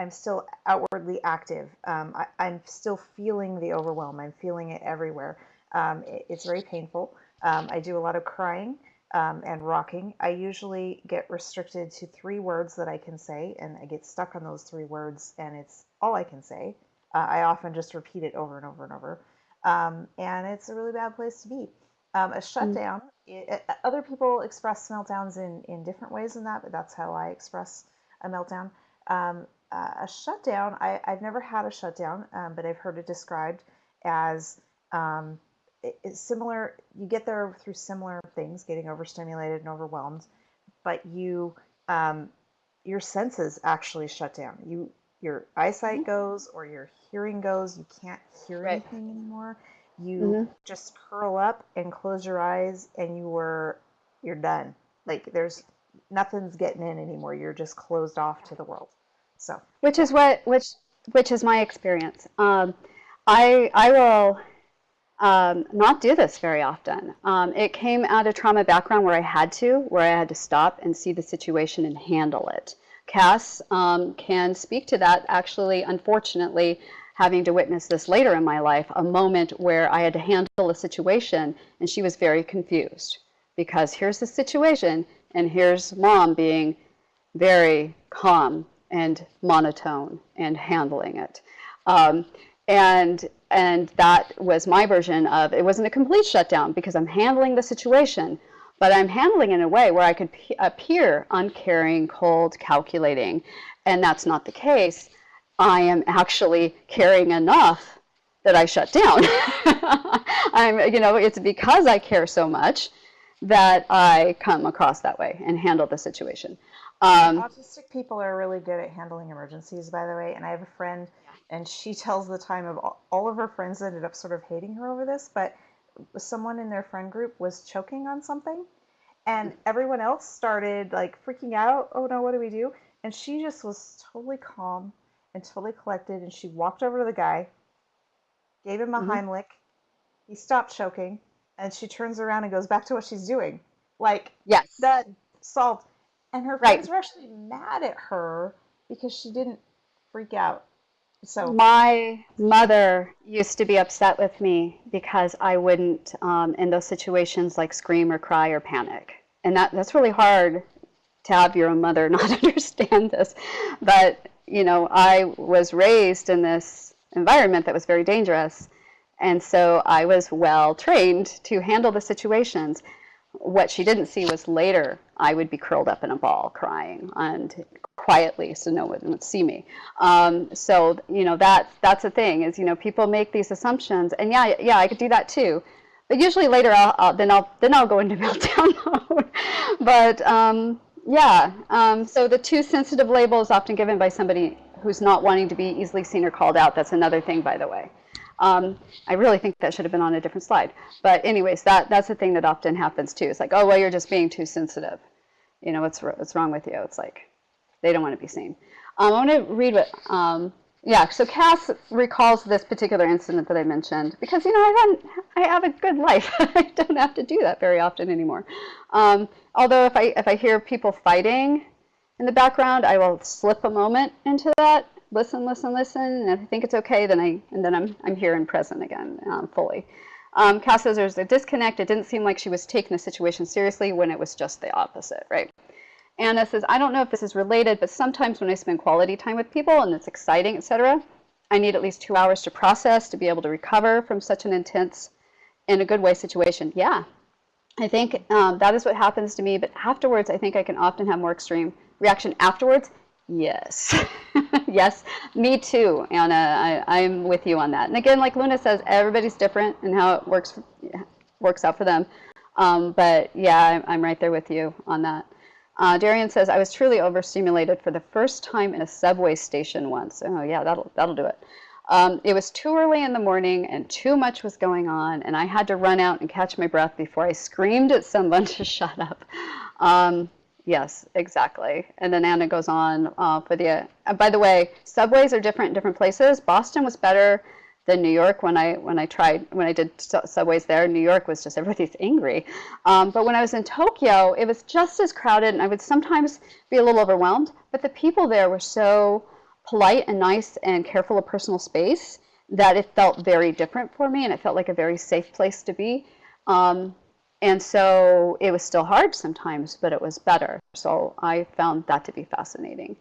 still outwardly active. I'm still feeling the overwhelm. I'm feeling it everywhere. It's very painful. I do a lot of crying, and rocking, I usually get restricted to 3 words that I can say, and I get stuck on those 3 words, and it's all I can say. I often just repeat it over and over and over, and it's a really bad place to be. A Mm. shutdown, other people express meltdowns in different ways than that, but that's how I express a meltdown. A shutdown, I've never had a shutdown, but I've heard it described as um, it's similar. You get there through similar things, getting overstimulated and overwhelmed, but um, your senses actually shut down. Your eyesight Mhm. goes or your hearing goes. You can't hear Right. anything anymore. You Hmm. just curl up and close your eyes, and you're done. Like there's nothing's getting in anymore. You're just closed off to the world. So Which yeah. is which is my experience. I will not do this very often. It came out of trauma background where I had to stop and see the situation and handle it. Cass can speak to that. Actually, unfortunately, having to witness this later in my life, a moment where I had to handle a situation and she was very confused because here's the situation and here's mom being very calm and monotone and handling it. Um, and that was my version of it. Wasn't a complete shutdown because I'm handling the situation, but I'm handling it in a way where I could appear uncaring, cold, calculating, and that's not the case. I am actually caring enough that I shut down. It's because I care so much that I come across that way and handle the situation. Um, Autistic people are really good at handling emergencies, by the way. And I have a friend, and she tells the time of all of her friends ended up sort of hating her over this, but someone in their friend group was choking on something, and everyone else started like freaking out. Oh no, what do we do? And she just was totally calm and totally collected, and she walked over to the guy, gave him a mhm. Heimlich. He stopped choking, and she turns around and goes back to what she's doing. Like, Yes, that solved. And her right. friends were actually mad at her because she didn't freak out. So, My mother used to be upset with me because I wouldn't, in those situations, like scream or cry or panic. And that's really hard to have your own mother not understand this. But, I was raised in this environment that was very dangerous. And so I was well trained to handle the situations. What she didn't see was later I would be curled up in a ball crying and quietly so no one would see me. So that's the thing is people make these assumptions and yeah I could do that too, but usually later I'll go into meltdown mode. But yeah, so the too sensitive label is often given by somebody who's not wanting to be easily seen or called out. That's another thing, by the way. I really think that should have been on a different slide. But anyways, that's the thing that often happens too. It's like, oh, well, you're just being too sensitive. What's wrong with you? It's like they don't want to be seen. I want to read what, yeah, so Cass recalls this particular incident that I mentioned because, I have a good life. I don't have to do that very often anymore. Although if I hear people fighting in the background, I will slip a moment into that, listen, listen, listen, and if I think it's okay, then I'm here and present again, fully. Cass says there's a disconnect. It didn't seem like she was taking the situation seriously when it was just the opposite, right? Anna says, I don't know if this is related, but sometimes when I spend quality time with people and it's exciting, etc., I need at least 2 hours to process to be able to recover from such an intense, in a good way, situation. Yeah, I think that is what happens to me, but afterwards, I think I can often have more extreme reaction afterwards. Yes. Yes, me too, Anna. I'm with you on that. And again, like Luna says, everybody's different and how it works out for them. But yeah, I'm right there with you on that. Darian says, I was truly overstimulated for the first time in a subway station once. Oh yeah, that'll do it. It was too early in the morning and too much was going on, and I had to run out and catch my breath before I screamed at someone to shut up. Yes, exactly. And then Anna goes on by the way, subways are different in different places. Boston was better than New York when I did subways there. New York was just everybody's angry. But when I was in Tokyo, it was just as crowded, and I would sometimes be a little overwhelmed. But the people there were so polite and nice and careful of personal space that it felt very different for me, and it felt like a very safe place to be. And so it was still hard sometimes, but it was better. So I found that to be fascinating.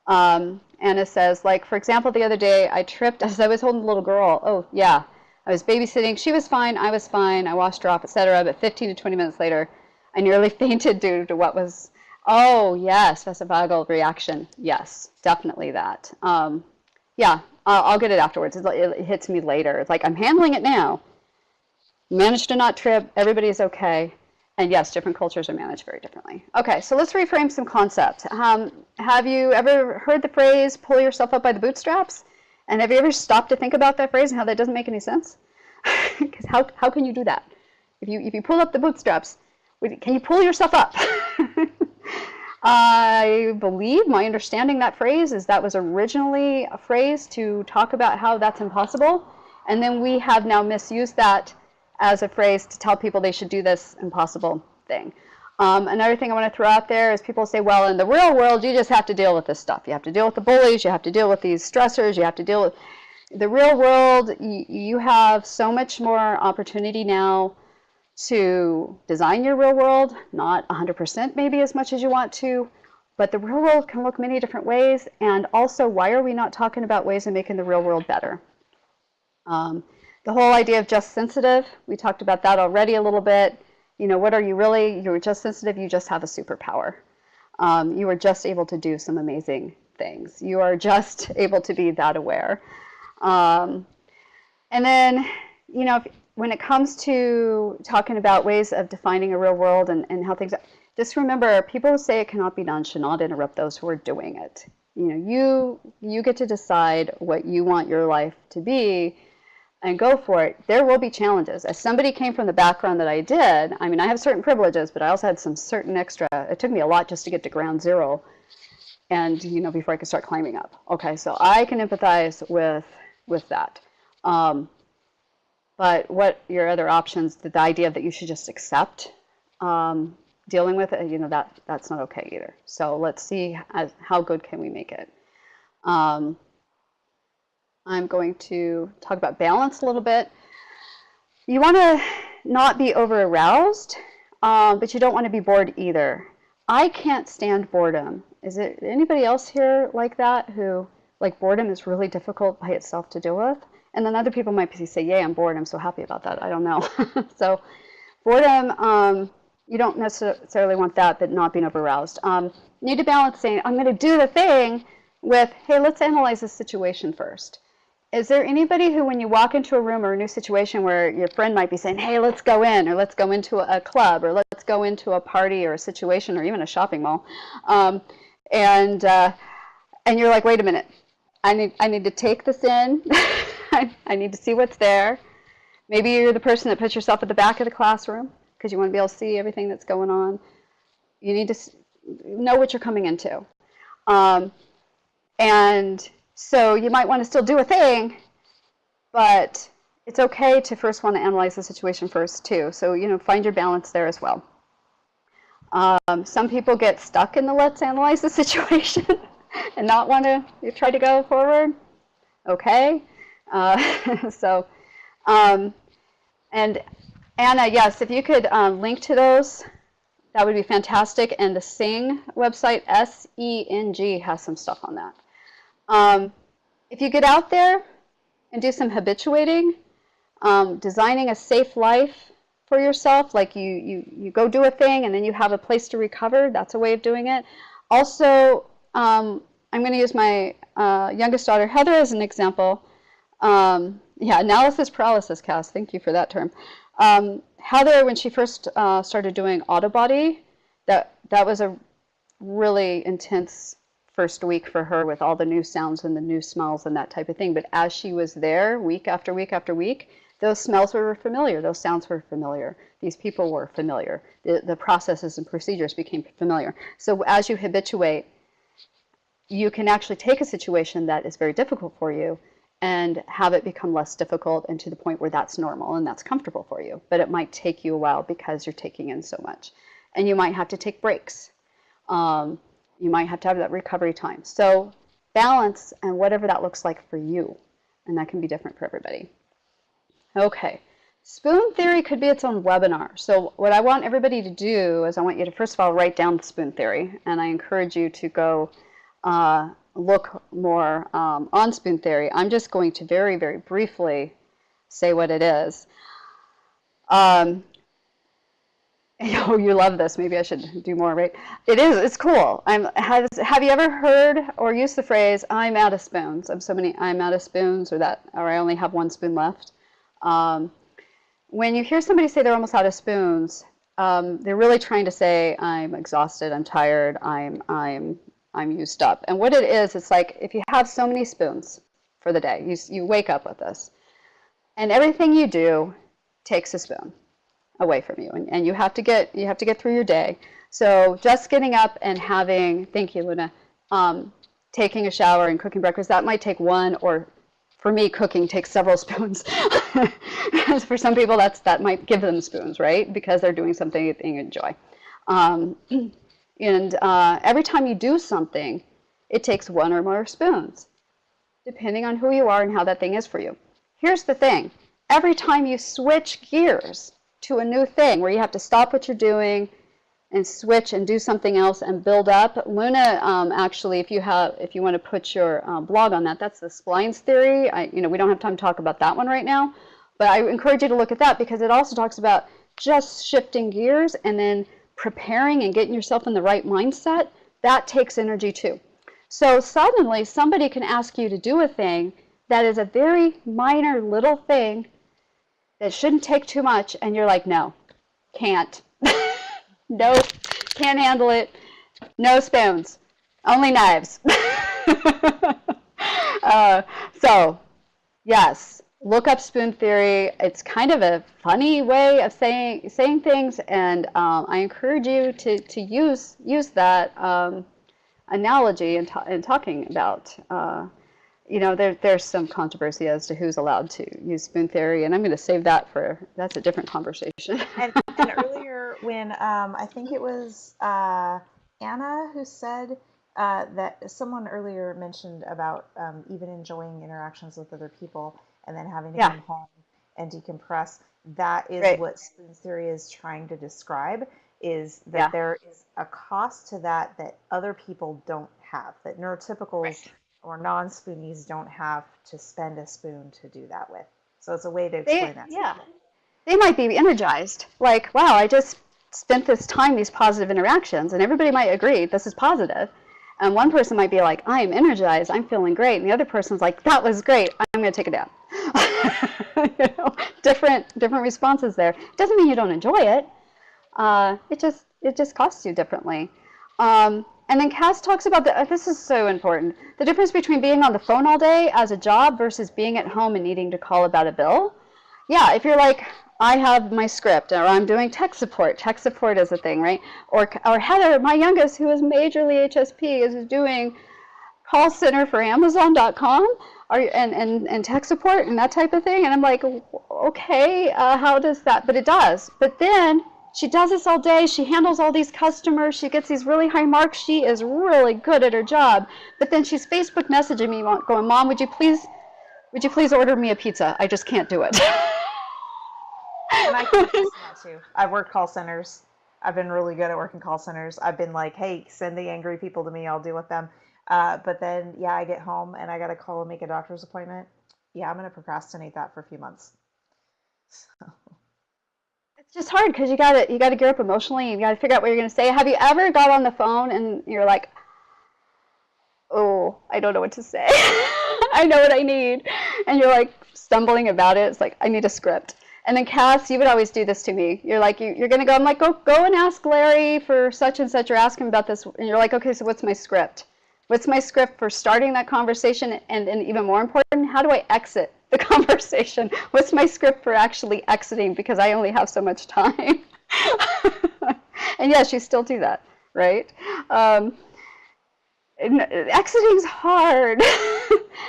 And it says, like, for example, the other day I tripped as I was holding a little girl. Oh, yeah. I was babysitting. She was fine. I was fine. I washed her off, etc. But 15 to 20 minutes later, I nearly fainted due to what was, oh, yes, vasovagal reaction. Yes, definitely that. Yeah, I'll get it afterwards. It hits me later. It's like, I'm handling it now. Managed to not trip. Everybody's okay. And yes, different cultures are managed very differently. Okay, so let's reframe some concepts. Have you ever heard the phrase, pull yourself up by the bootstraps? And have you ever stopped to think about that phrase and how that doesn't make any sense? Because how can you do that? If you pull up the bootstraps, can you pull yourself up? I believe my understanding that phrase is that was originally a phrase to talk about how that's impossible. And then we have now misused that as a phrase to tell people they should do this impossible thing. Another thing I want to throw out there is people say, well, in the real world, you just have to deal with this stuff. You have to deal with the bullies. You have to deal with these stressors. You have to deal with the real world. You have so much more opportunity now to design your real world, not 100% maybe as much as you want to, but the real world can look many different ways. And also, why are we not talking about ways of making the real world better? The whole idea of just sensitive, we talked about that already a little bit. You know, what are you really? You're just sensitive, you just have a superpower. You are just able to do some amazing things. You are just able to be that aware. And then, you know, when it comes to talking about ways of defining a real world and how things are, just remember, people who say it cannot be done should not interrupt those who are doing it. You know, you get to decide what you want your life to be and go for it. There will be challenges. As somebody came from the background that I did, I mean, I have certain privileges, but I also had some certain extra. It took me a lot just to get to ground zero and, you know, before I could start climbing up. Okay, so I can empathize with that. But what your other options, the idea that you should just accept dealing with it, you know, that's not okay either. So let's see how good can we make it. I'm going to talk about balance a little bit. You want to not be over aroused, but you don't want to be bored either. I can't stand boredom. Is it anybody else here like that who, like, boredom is really difficult by itself to deal with? And then other people might say, yay, I'm bored. I'm so happy about that. I don't know. So boredom, you don't necessarily want that, but not being over aroused. You need to balance saying, I'm going to do the thing with, hey, let's analyze this situation first. Is there anybody who, when you walk into a room or a new situation where your friend might be saying, hey, let's go in, or let's go into a club, or let's go into a party or a situation, or even a shopping mall, and you're like, wait a minute, I need to take this in. I need to see what's there. Maybe you're the person that puts yourself at the back of the classroom because you want to be able to see everything that's going on. You need to know what you're coming into. And so you might want to still do a thing, but it's okay to first want to analyze the situation first too. So, you know, find your balance there as well. Some people get stuck in the let's analyze the situation and not want to try to go forward. Okay. And Anna, yes, if you could link to those, that would be fantastic. And the Sing website, SENG, has some stuff on that. If you get out there and do some habituating, designing a safe life for yourself, like you go do a thing and then you have a place to recover, that's a way of doing it. Also, I'm going to use my youngest daughter, Heather, as an example. Yeah, analysis paralysis, Cass, thank you for that term. Heather, when she first started doing Autobody, that was a really intense first week for her with all the new sounds and the new smells and that type of thing. But as she was there week after week after week, those smells were familiar, those sounds were familiar, these people were familiar, the processes and procedures became familiar. So as you habituate, you can actually take a situation that is very difficult for you and have it become less difficult and to the point where that's normal and that's comfortable for you. But it might take you a while because you're taking in so much. And you might have to take breaks. You might have to have that recovery time. So balance and whatever that looks like for you. And that can be different for everybody. Okay, Spoon theory could be its own webinar. So what I want everybody to do is I want you to first of all write down the spoon theory, and I encourage you to go look more on spoon theory. I'm just going to very, very briefly say what it is. Oh, you love this. Maybe I should do more, right? It is. It's cool. Have you ever heard or used the phrase "I'm out of spoons"? I'm out of spoons, or I only have one spoon left. When you hear somebody say they're almost out of spoons, they're really trying to say, I'm exhausted, I'm tired, I'm used up. And what it is, it's like if you have so many spoons for the day, you wake up with this, and everything you do takes a spoon away from you, and you have to get through your day. So just getting up and having, thank you, Luna, taking a shower and cooking breakfast, that might take one, or for me, cooking takes several spoons. For some people, that might give them spoons, right? Because they're doing something that they enjoy. Every time you do something, it takes one or more spoons, depending on who you are and how that thing is for you. Here's the thing. Every time you switch gears to a new thing where you have to stop what you're doing and switch and do something else and build up. Luna, actually, if you want to put your blog on that, that's the splines theory. We don't have time to talk about that one right now, but I encourage you to look at that because it also talks about just shifting gears and then preparing and getting yourself in the right mindset. That takes energy too. So suddenly somebody can ask you to do a thing that is a very minor little thing that shouldn't take too much, and you're like, no, can't. Nope, can't handle it. No spoons, only knives. So, yes, look up spoon theory. It's kind of a funny way of saying things, and I encourage you to use that analogy in talking about. There's some controversy as to who's allowed to use spoon theory, and I'm going to save that's a different conversation. and earlier when I think it was Anna who said that someone earlier mentioned about even enjoying interactions with other people and then having to come home and decompress. That is right. What spoon theory is trying to describe, is that there is a cost to that other people don't have, that neurotypicals right. or non-spoonies don't have to spend a spoon to do that with. So it's a way to explain that. Yeah. They might be energized, like, wow, I just spent this time, these positive interactions, and everybody might agree this is positive. And one person might be like, I am energized, I'm feeling great. And the other person's like, that was great, I'm going to take a nap. Different responses there. Doesn't mean you don't enjoy it. It just costs you differently. And then Cass talks about, this is so important, the difference between being on the phone all day as a job versus being at home and needing to call about a bill. Yeah, if you're like, I have my script, or I'm doing tech support. Tech support is a thing, right? Or Heather, my youngest, who is majorly HSP, is doing call center for Amazon.com and tech support and that type of thing. And I'm like, okay, how does that? But it does. But then she does this all day. She handles all these customers. She gets these really high marks. She is really good at her job. But then she's Facebook messaging me going, Mom, would you please order me a pizza? I just can't do it. And I can do that too. I've worked call centers. I've been really good at working call centers. I've been like, hey, send the angry people to me. I'll deal with them. But then, I get home and I got to call and make a doctor's appointment. Yeah, I'm going to procrastinate that for a few months. So. It's just hard because you got to gear up emotionally. You got to figure out what you're going to say. Have you ever got on the phone and you're like, oh, I don't know what to say. I know what I need. And you're like stumbling about it. It's like, I need a script. And then Cass, you would always do this to me. You're like, you're going to go, I'm like, go and ask Larry for such and such, or ask him about this. And you're like, okay, so what's my script? What's my script for starting that conversation? And even more important, how do I exit the conversation? What's my script for actually exiting, because I only have so much time? And yes, you still do that, right? Exiting's hard.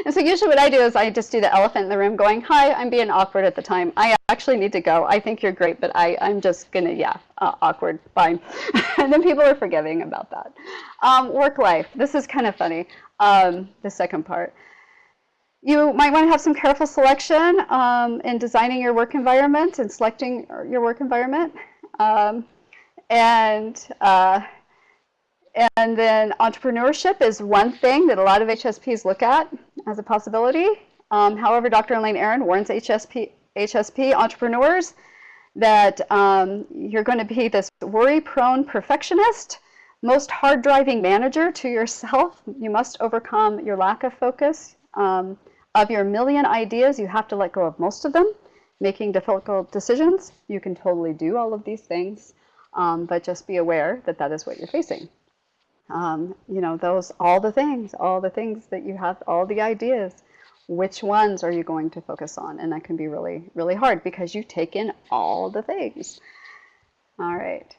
And so usually what I do is I just do the elephant in the room going, hi, I'm being awkward at the time. I actually need to go. I think you're great, but I'm just going to, awkward, fine. And then people are forgiving about that. Work life. This is kind of funny, the second part. You might want to have some careful selection in designing your work environment and selecting your work environment. Um, and, uh, and then entrepreneurship is one thing that a lot of HSPs look at as a possibility. However, Dr. Elaine Aron warns HSP entrepreneurs that you're going to be this worry-prone perfectionist, most hard-driving manager to yourself. You must overcome your lack of focus. Of your million ideas, you have to let go of most of them. Making difficult decisions, you can totally do all of these things, but just be aware that that is what you're facing. You know, all the things that you have, all the ideas, which ones are you going to focus on? And that can be really, really hard because you take in all the things. All right.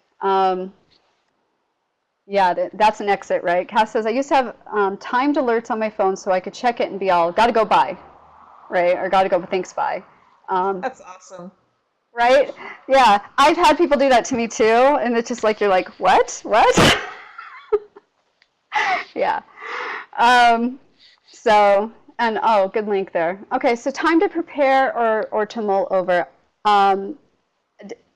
Yeah, that's an exit, right? Cass says, I used to have timed alerts on my phone so I could check it and be all, gotta go by, right? Or gotta go, thanks, bye. That's awesome. Right? Yeah, I've had people do that to me too, and it's just like, you're like, what? What? Yeah. So, and oh, good link there. Okay, so time to prepare or to mull over.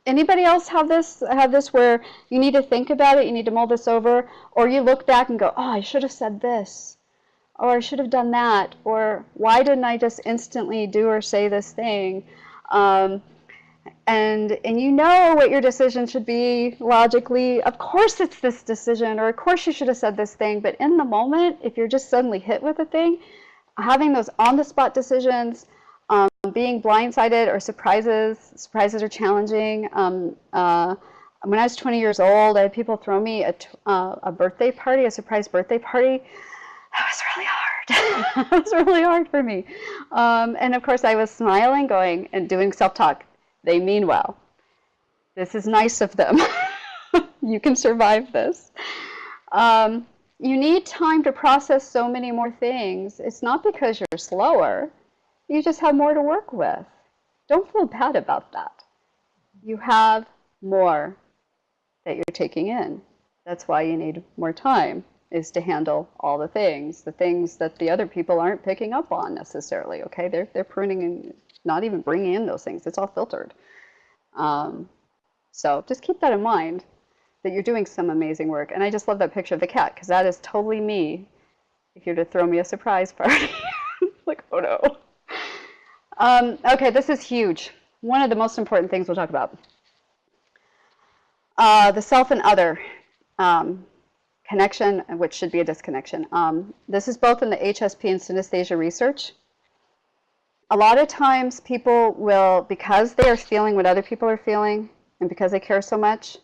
Anybody else have this where you need to think about it, you need to mull this over, or you look back and go, oh, I should have said this, or I should have done that, or why didn't I just instantly do or say this thing? And you know what your decision should be logically. Of course it's this decision, or of course you should have said this thing, but in the moment, if you're just suddenly hit with a thing, having those on-the-spot decisions, being blindsided or surprises are challenging. When I was 20 years old, I had people throw me a birthday party, a surprise birthday party. That was really hard. It was really hard for me. And of course I was smiling, going and doing self-talk. They mean well. This is nice of them. You can survive this. You need time to process so many more things. It's not because you're slower. You just have more to work with. Don't feel bad about that. You have more that you're taking in. That's why you need more time, is to handle all the things that the other people aren't picking up on necessarily, okay? They're pruning and not even bringing in those things. It's all filtered. So just keep that in mind, that you're doing some amazing work. And I just love that picture of the cat, because that is totally me if you're to throw me a surprise party. Like, oh no. Okay, this is huge. One of the most important things we'll talk about. The self and other connection, which should be a disconnection. This is both in the HSP and synesthesia research. A lot of times people will, because they are feeling what other people are feeling, and because they care so much,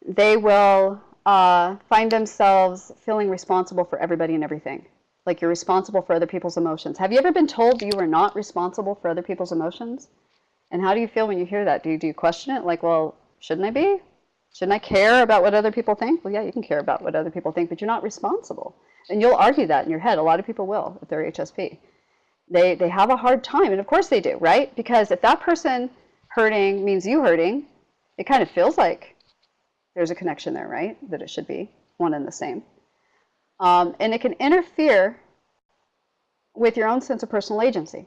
they will find themselves feeling responsible for everybody and everything. Like you're responsible for other people's emotions. Have you ever been told you are not responsible for other people's emotions? And how do you feel when you hear that? Do you question it? Like, well, shouldn't I be? Shouldn't I care about what other people think? Well, yeah, you can care about what other people think, but you're not responsible. And you'll argue that in your head. A lot of people will if they're HSP. They have a hard time, and of course they do, right? Because if that person hurting means you hurting, it kind of feels like there's a connection there, right? That it should be one and the same. And it can interfere with your own sense of personal agency.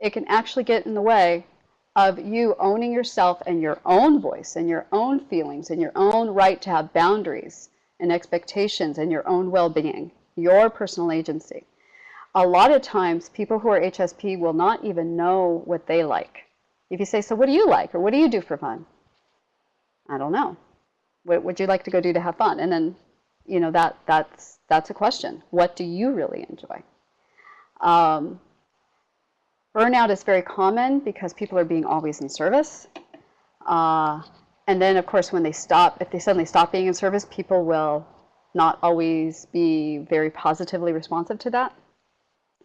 It can actually get in the way of you owning yourself and your own voice and your own feelings and your own right to have boundaries and expectations and your own well-being, your personal agency. A lot of times people who are HSP will not even know what they like. If you say, so what do you like, or what do you do for fun? I don't know. What would you like to go do to have fun? And then, you know, that's a question. What do you really enjoy? Burnout is very common because people are being always in service. And then, of course, when they stop, if they suddenly stop being in service, people will not always be very positively responsive to that.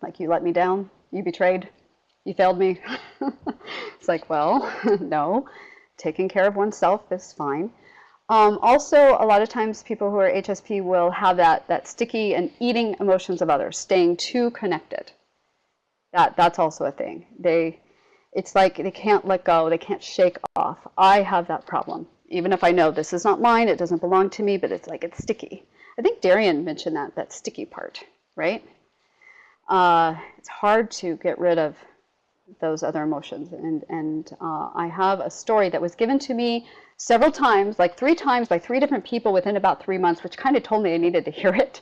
Like, you let me down, you betrayed, you failed me. It's like, well, no, taking care of oneself is fine. Also, a lot of times people who are HSP will have that sticky and eating emotions of others, staying too connected. That's also a thing. It's like they can't let go, they can't shake off. I have that problem. Even if I know this is not mine, it doesn't belong to me, but it's like it's sticky. I think Darian mentioned that sticky part, right? it's hard to get rid of those other emotions. And I have a story that was given to me several times, like 3 times by 3 different people within about 3 months, which kind of told me I needed to hear it.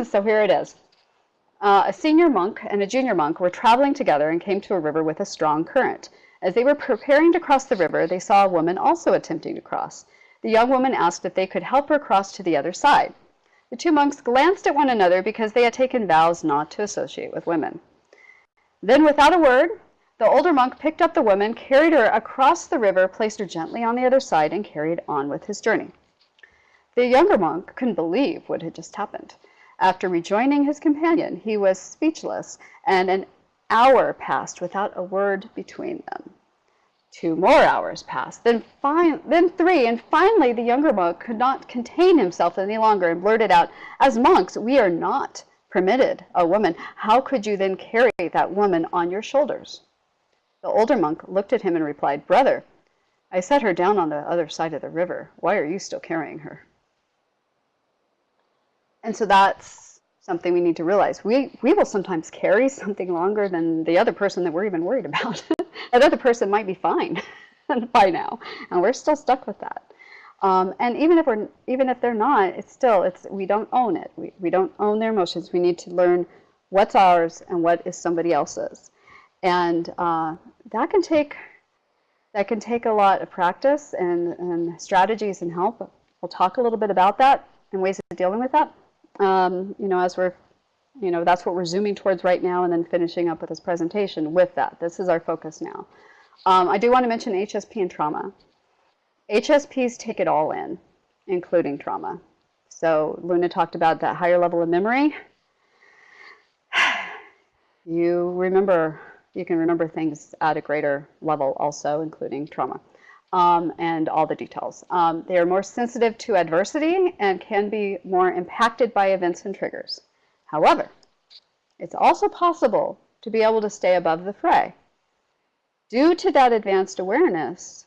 So here it is. A senior monk and a junior monk were traveling together and came to a river with a strong current. As they were preparing to cross the river, they saw a woman also attempting to cross. The young woman asked if they could help her cross to the other side. The 2 monks glanced at one another because they had taken vows not to associate with women. Then, without a word, the older monk picked up the woman, carried her across the river, placed her gently on the other side, and carried on with his journey. The younger monk couldn't believe what had just happened. After rejoining his companion, he was speechless, and an hour passed without a word between them. 2 more hours passed, then 3, and finally the younger monk could not contain himself any longer and blurted out, "As monks, we are not permitted a woman. How could you then carry that woman on your shoulders?" The older monk looked at him and replied, "Brother, I set her down on the other side of the river. Why are you still carrying her?" And so that's something we need to realize. We will sometimes carry something longer than the other person that we're even worried about. That other person might be fine by now, and we're still stuck with that. And even if they're not, we don't own it. We don't own their emotions. We need to learn what's ours and what is somebody else's, and that can take a lot of practice and strategies and help. We'll talk a little bit about that and ways of dealing with that. As we're, that's what we're zooming towards right now, and then finishing up with this presentation with that. This is our focus now. I do want to mention HSP and trauma. HSPs take it all in, including trauma. So Luna talked about that higher level of memory. You can remember things at a greater level also, including trauma. And all the details. They are more sensitive to adversity and can be more impacted by events and triggers. However, it's also possible to be able to stay above the fray. Due to that advanced awareness,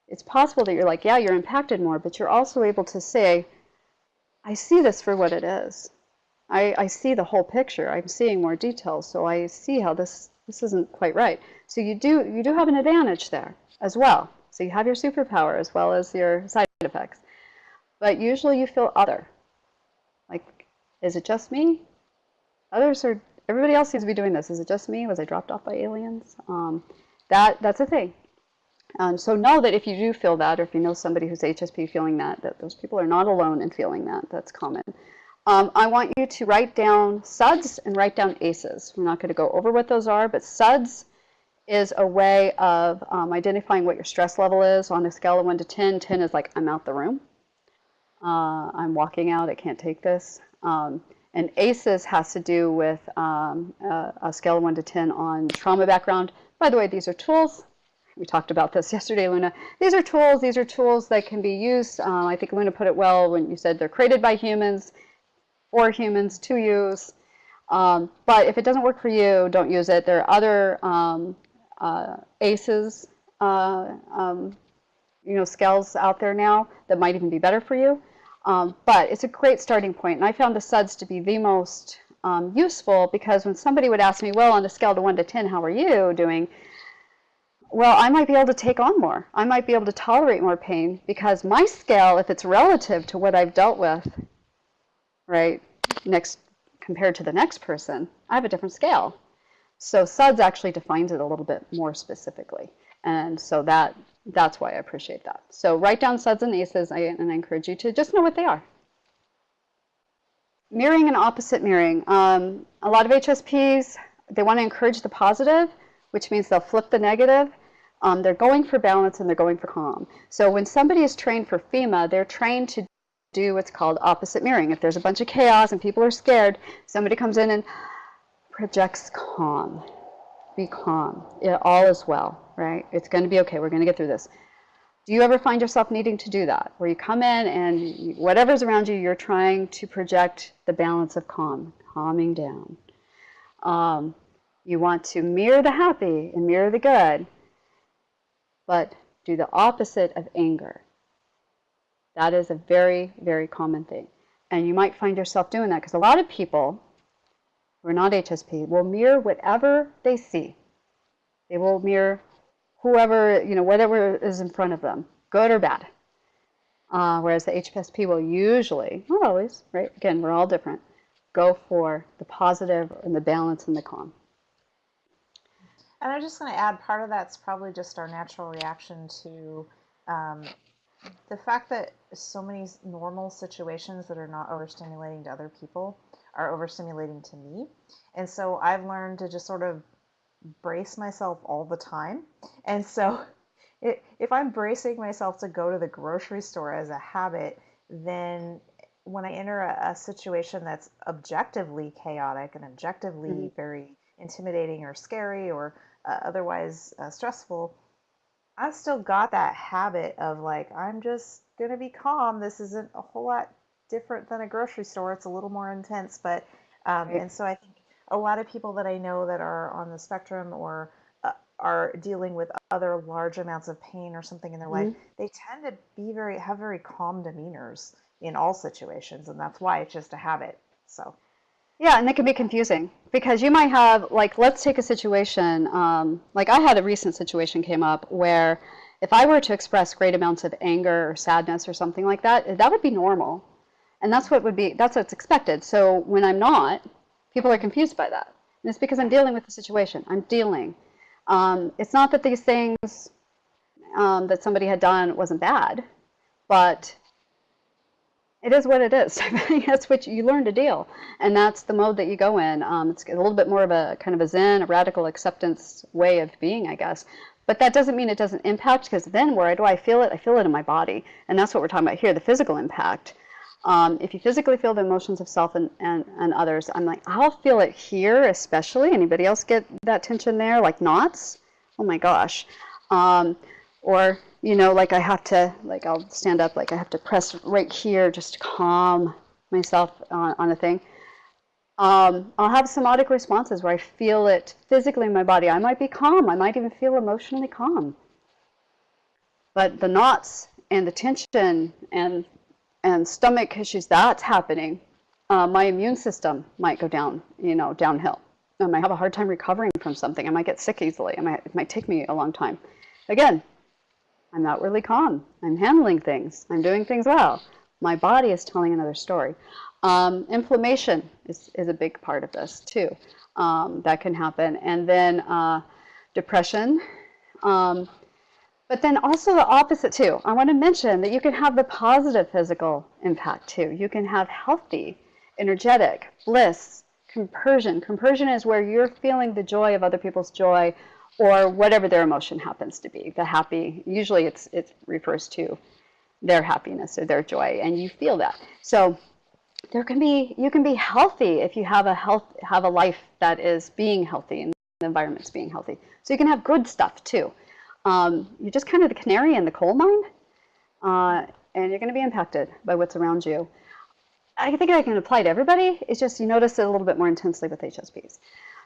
it's possible that you're like, yeah, you're impacted more, but you're also able to say, I see this for what it is. I see the whole picture. I'm seeing more details, so I see how this isn't quite right. So you do have an advantage there as well. So you have your superpower as well as your side effects. But usually you feel other. Like, is it just me? Everybody else seems to be doing this. Is it just me? Was I dropped off by aliens? That's a thing. So know that if you do feel that, or if you know somebody who's HSP feeling that those people are not alone in feeling that. That's common. I want you to write down SUDs and write down ACEs. We're not going to go over what those are, but SUDs is a way of identifying what your stress level is on a scale of 1 to 10. 10 is like, I'm out the room. I'm walking out. I can't take this. And ACEs has to do with a scale of 1 to 10 on trauma background. By the way, these are tools. We talked about this yesterday, Luna. These are tools. These are tools that can be used. I think Luna put it well when you said they're created by humans, for humans to use. But if it doesn't work for you, don't use it. There are other ACEs, scales out there now that might even be better for you. But it's a great starting point. And I found the SUDs to be the most useful, because when somebody would ask me, well, on a scale of 1 to 10, how are you doing? Well, I might be able to take on more. I might be able to tolerate more pain, because my scale, if it's relative to what I've dealt with, right, compared to the next person, I have a different scale. So SUDS actually defines it a little bit more specifically. And so that's why I appreciate that. So write down SUDS and ACEs, and I encourage you to just know what they are. Mirroring and opposite mirroring. A lot of HSPs, they want to encourage the positive, which means they'll flip the negative. They're going for balance and they're going for calm. So when somebody is trained for FEMA, they're trained to do what's called opposite mirroring. If there's a bunch of chaos and people are scared, somebody comes in and projects calm. Be calm. All is well, right? It's going to be okay. We're going to get through this. Do you ever find yourself needing to do that, where you come in and whatever's around you, you're trying to project the balance of calming down? You want to mirror the happy and mirror the good, but do the opposite of anger. That is a very, very common thing. And you might find yourself doing that, because a lot of people who are not HSP will mirror whatever they see. They will mirror whoever, whatever is in front of them, good or bad. Whereas the HSP will usually, not always, right? Again, we're all different, go for the positive and the balance and the calm. And I'm just going to add, part of that's probably just our natural reaction to the fact that so many normal situations that are not overstimulating to other people are overstimulating to me. And so I've learned to just sort of brace myself all the time. And so if I'm bracing myself to go to the grocery store as a habit, then when I enter a situation that's objectively chaotic and objectively very intimidating or scary or otherwise stressful, I've still got that habit of like, I'm just going to be calm. This isn't a whole lot different than a grocery store. It's a little more intense. But, and so I think a lot of people that I know that are on the spectrum or are dealing with other large amounts of pain or something in their life, they tend to be have very calm demeanors in all situations. And that's why it's just a habit. So. Yeah, and it can be confusing because you might have, like, let's take a situation, like I had a recent situation came up where if I were to express great amounts of anger or sadness or something like that, that would be normal. And that's what's expected. So when I'm not, people are confused by that. And it's because I'm dealing with the situation. I'm dealing. It's not that these things that somebody had done wasn't bad, but it is what it is. That's what you learn to deal. And that's the mode that you go in. It's a little bit more of a kind of a Zen, a radical acceptance way of being, I guess. But that doesn't mean it doesn't impact, because then where do I feel it? I feel it in my body. And that's what we're talking about here, the physical impact. If you physically feel the emotions of self and others, I'm like, I'll feel it here especially. Anybody else get that tension there? Like knots? Oh my gosh. Or, like I have to, like I'll stand up, like I have to press right here just to calm myself on a thing. I'll have somatic responses where I feel it physically in my body. I might be calm. I might even feel emotionally calm. But the knots and the tension and stomach issues, that's happening. My immune system might go downhill. I might have a hard time recovering from something. I might get sick easily. It might take me a long time. Again, I'm outwardly calm. I'm handling things. I'm doing things well. My body is telling another story. Inflammation is a big part of this too. That can happen. And then depression. But then also the opposite too. I want to mention that you can have the positive physical impact too. You can have healthy, energetic, bliss, compersion. Compersion is where you're feeling the joy of other people's joy, or whatever their emotion happens to be. The happy, usually it refers to their happiness or their joy, and you feel that. So you can be healthy if you have a life that is being healthy and the environment's being healthy. So you can have good stuff too. You're just kind of the canary in the coal mine, and you're going to be impacted by what's around you. I think I can apply to everybody. It's just you notice it a little bit more intensely with HSPs.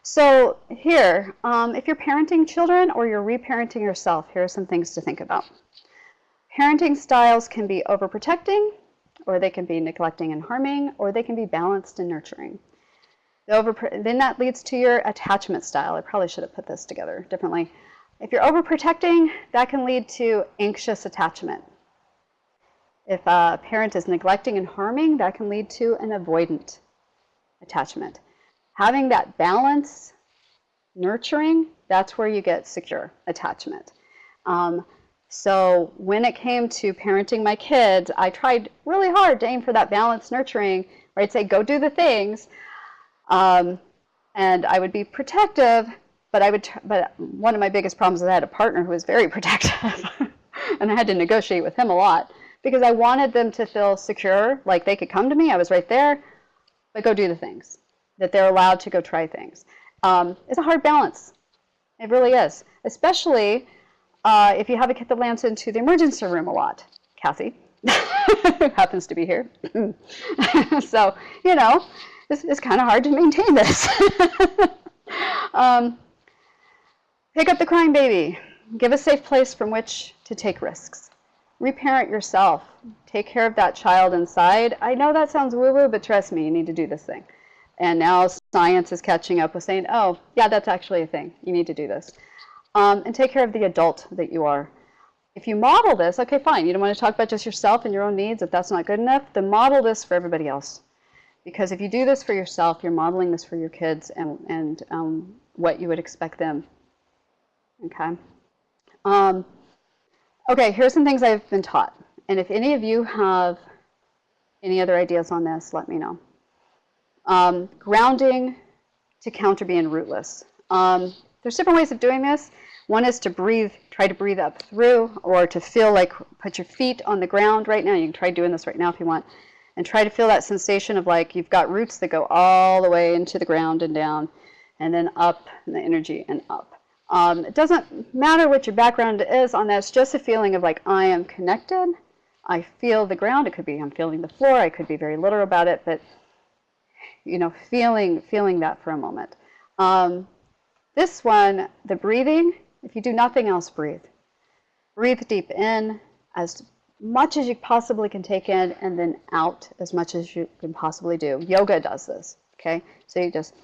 So here, if you're parenting children or you're reparenting yourself, here are some things to think about. Parenting styles can be overprotecting, or they can be neglecting and harming, or they can be balanced and nurturing. Then that leads to your attachment style. I probably should have put this together differently. If you're overprotecting, that can lead to anxious attachment. If a parent is neglecting and harming, that can lead to an avoidant attachment. Having that balance, nurturing, that's where you get secure attachment. So when it came to parenting my kids, I tried really hard to aim for that balance, nurturing, where I'd say, go do the things. And I would be protective, but one of my biggest problems is I had a partner who was very protective. And I had to negotiate with him a lot because I wanted them to feel secure, like they could come to me, I was right there, but go do the things, that they're allowed to go try things. It's a hard balance. It really is, especially if you have a kid that lands into the emergency room a lot. Kathy, who happens to be here. So, it's kind of hard to maintain this. Pick up the crying baby. Give a safe place from which to take risks. Reparent yourself. Take care of that child inside. I know that sounds woo-woo, but trust me, you need to do this thing. And now science is catching up with saying, oh, yeah, that's actually a thing. You need to do this. And take care of the adult that you are. If you model this, okay, fine. You don't want to talk about just yourself and your own needs. If that's not good enough, then model this for everybody else. Because if you do this for yourself, you're modeling this for your kids and what you would expect them. Okay. Okay, here's some things I've been taught. And if any of you have any other ideas on this, let me know. Grounding to counter being rootless. There's different ways of doing this. One is to breathe, try to breathe up through, or to feel like put your feet on the ground right now. You can try doing this right now if you want. And try to feel that sensation of like you've got roots that go all the way into the ground and down, and then up, and the energy and up. It doesn't matter what your background is on that. It's just a feeling of like I am connected. I feel the ground. It could be I'm feeling the floor. I could be very literal about it, but you know, feeling that for a moment. This one, the breathing. If you do nothing else, breathe. Breathe deep in as much as you possibly can take in, and then out as much as you can possibly do. Yoga does this, okay? So you just,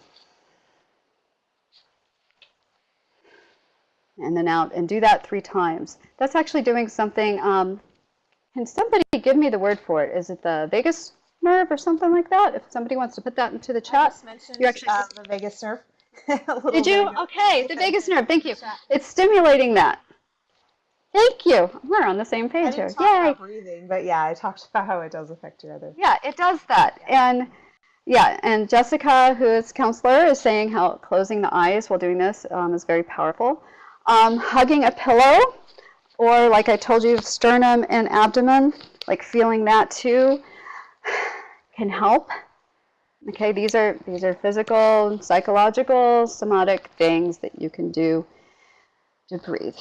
and then out, and do that 3 times. That's actually doing something, can somebody give me the word for it? Is it the vagus nerve or something like that? If somebody wants to put that into the chat. I just mentioned the vagus nerve. Did you? Okay, the vagus nerve, thank you. It's stimulating that. Thank you. We're on the same page here. I didn't talk about breathing, but yeah, I talked about how it does affect your other. Yeah, it does that. And yeah, and Jessica, who is counselor, is saying how closing the eyes while doing this is very powerful. Hugging a pillow, or like I told you, sternum and abdomen, like feeling that too, can help. Okay, these are physical, psychological, somatic things that you can do to breathe.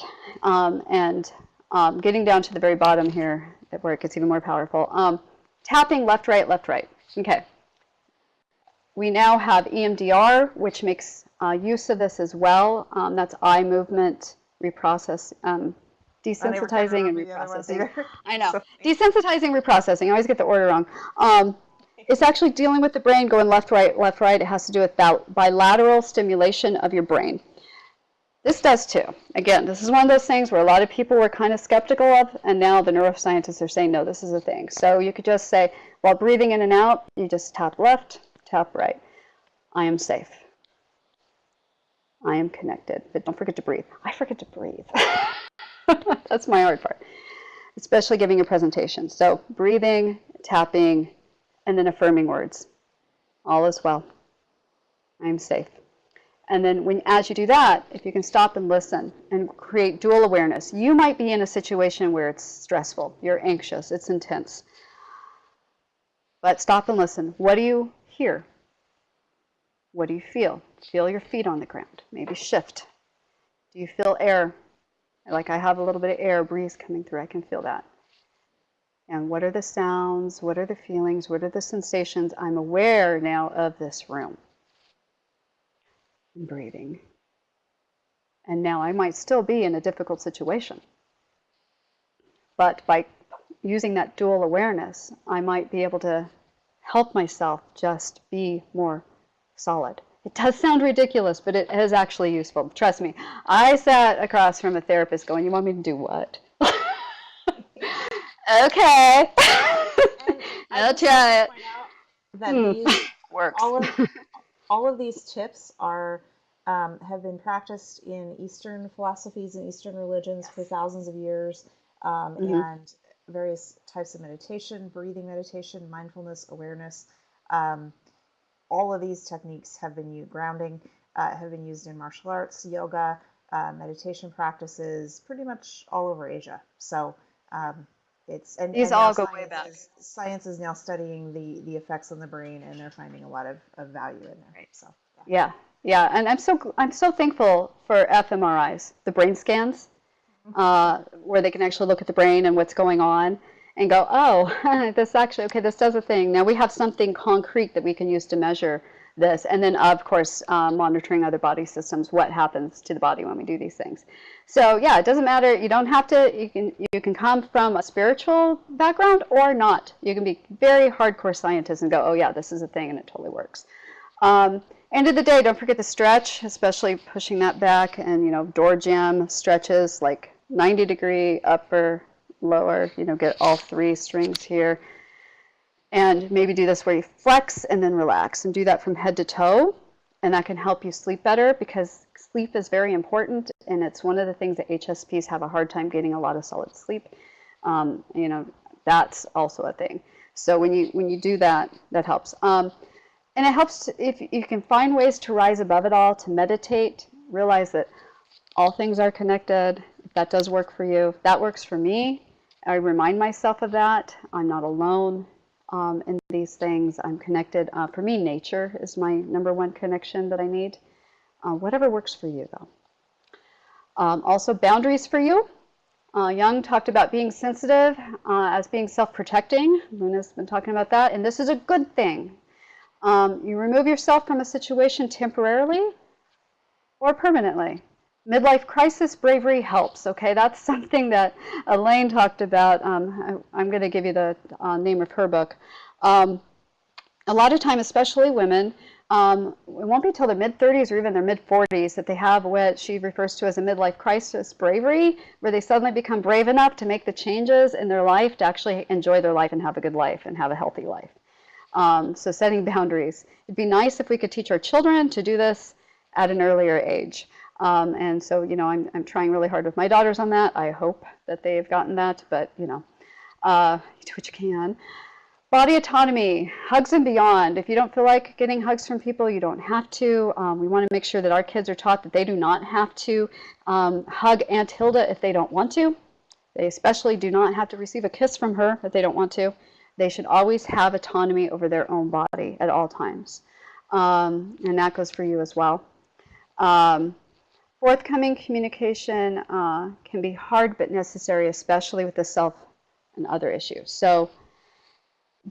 Getting down to the very bottom here, where it gets even more powerful. Tapping left, right, left, right. Okay. We now have EMDR, which makes use of this as well. That's eye movement reprocess, desensitizing and reprocessing. I know. Desensitizing, reprocessing. I always get the order wrong. It's actually dealing with the brain going left, right, left, right. It has to do with bilateral stimulation of your brain. This does too. Again, this is one of those things where a lot of people were kind of skeptical of, and now the neuroscientists are saying, no, this is a thing. So you could just say, while breathing in and out, you just tap left, tap right. I am safe. I am connected. But don't forget to breathe. I forget to breathe. That's my hard part, especially giving a presentation. So breathing, tapping, and then affirming words. All is well. I am safe. And then as you do that, if you can stop and listen and create dual awareness, you might be in a situation where it's stressful, you're anxious, it's intense. But stop and listen. What do you hear? What do you feel? Feel your feet on the ground. Maybe shift. Do you feel air? Like I have a little bit of air breeze coming through. I can feel that. And what are the sounds? What are the feelings? What are the sensations? I'm aware now of this room. I'm breathing. And now I might still be in a difficult situation. But by using that dual awareness, I might be able to help myself just be more solid. It does sound ridiculous, but it is actually useful. Trust me. I sat across from a therapist going, you want me to do what? Okay. I'll try it. That these works. All of these tips are have been practiced in Eastern philosophies and Eastern religions for thousands of years, and various types of meditation, breathing meditation, mindfulness, awareness. All of these techniques have been used. Grounding have been used in martial arts, yoga, meditation practices, pretty much all over Asia. So. These all go way back. Science is now studying the effects on the brain, and they're finding a lot of value in there. Right. So yeah, and I'm so thankful for fMRIs, the brain scans, where they can actually look at the brain and what's going on, and go, oh, this does a thing. Now we have something concrete that we can use to measure this, and then of course monitoring other body systems, what happens to the body when we do these things. So yeah, it doesn't matter. You don't have to. You can come from a spiritual background or not. You can be very hardcore scientist and go, oh yeah, this is a thing, and it totally works. End of the day, don't forget to stretch, especially pushing that back, and door jamb stretches like 90-degree, upper, lower, get all three strings here. And maybe do this where you flex and then relax, and do that from head to toe. And that can help you sleep better, because sleep is very important, and it's one of the things that HSPs have a hard time getting a lot of solid sleep. That's also a thing. So when you do that, that helps. And it helps if you can find ways to rise above it all, to meditate, realize that all things are connected. If that does work for you, if that works for me, I remind myself of that. I'm not alone in these things. I'm connected. For me, nature is my number one connection that I need. Whatever works for you, though. Also, boundaries for you. Jung talked about being sensitive as being self-protecting. Luna's been talking about that, and this is a good thing. You remove yourself from a situation temporarily or permanently. Midlife crisis bravery helps. Okay, that's something that Elaine talked about. I'm going to give you the name of her book. A lot of time, especially women, it won't be till their mid-30s or even their mid-40s that they have what she refers to as a midlife crisis bravery, where they suddenly become brave enough to make the changes in their life to actually enjoy their life and have a good life and have a healthy life. So setting boundaries. It'd be nice if we could teach our children to do this at an earlier age. And so, I'm trying really hard with my daughters on that. I hope that they've gotten that, but, you do what you can. Body autonomy, hugs and beyond. If you don't feel like getting hugs from people, you don't have to. We want to make sure that our kids are taught that they do not have to hug Aunt Hilda if they don't want to. They especially do not have to receive a kiss from her if they don't want to. They should always have autonomy over their own body at all times. And that goes for you as well. Forthcoming communication can be hard but necessary, especially with the self and other issues. So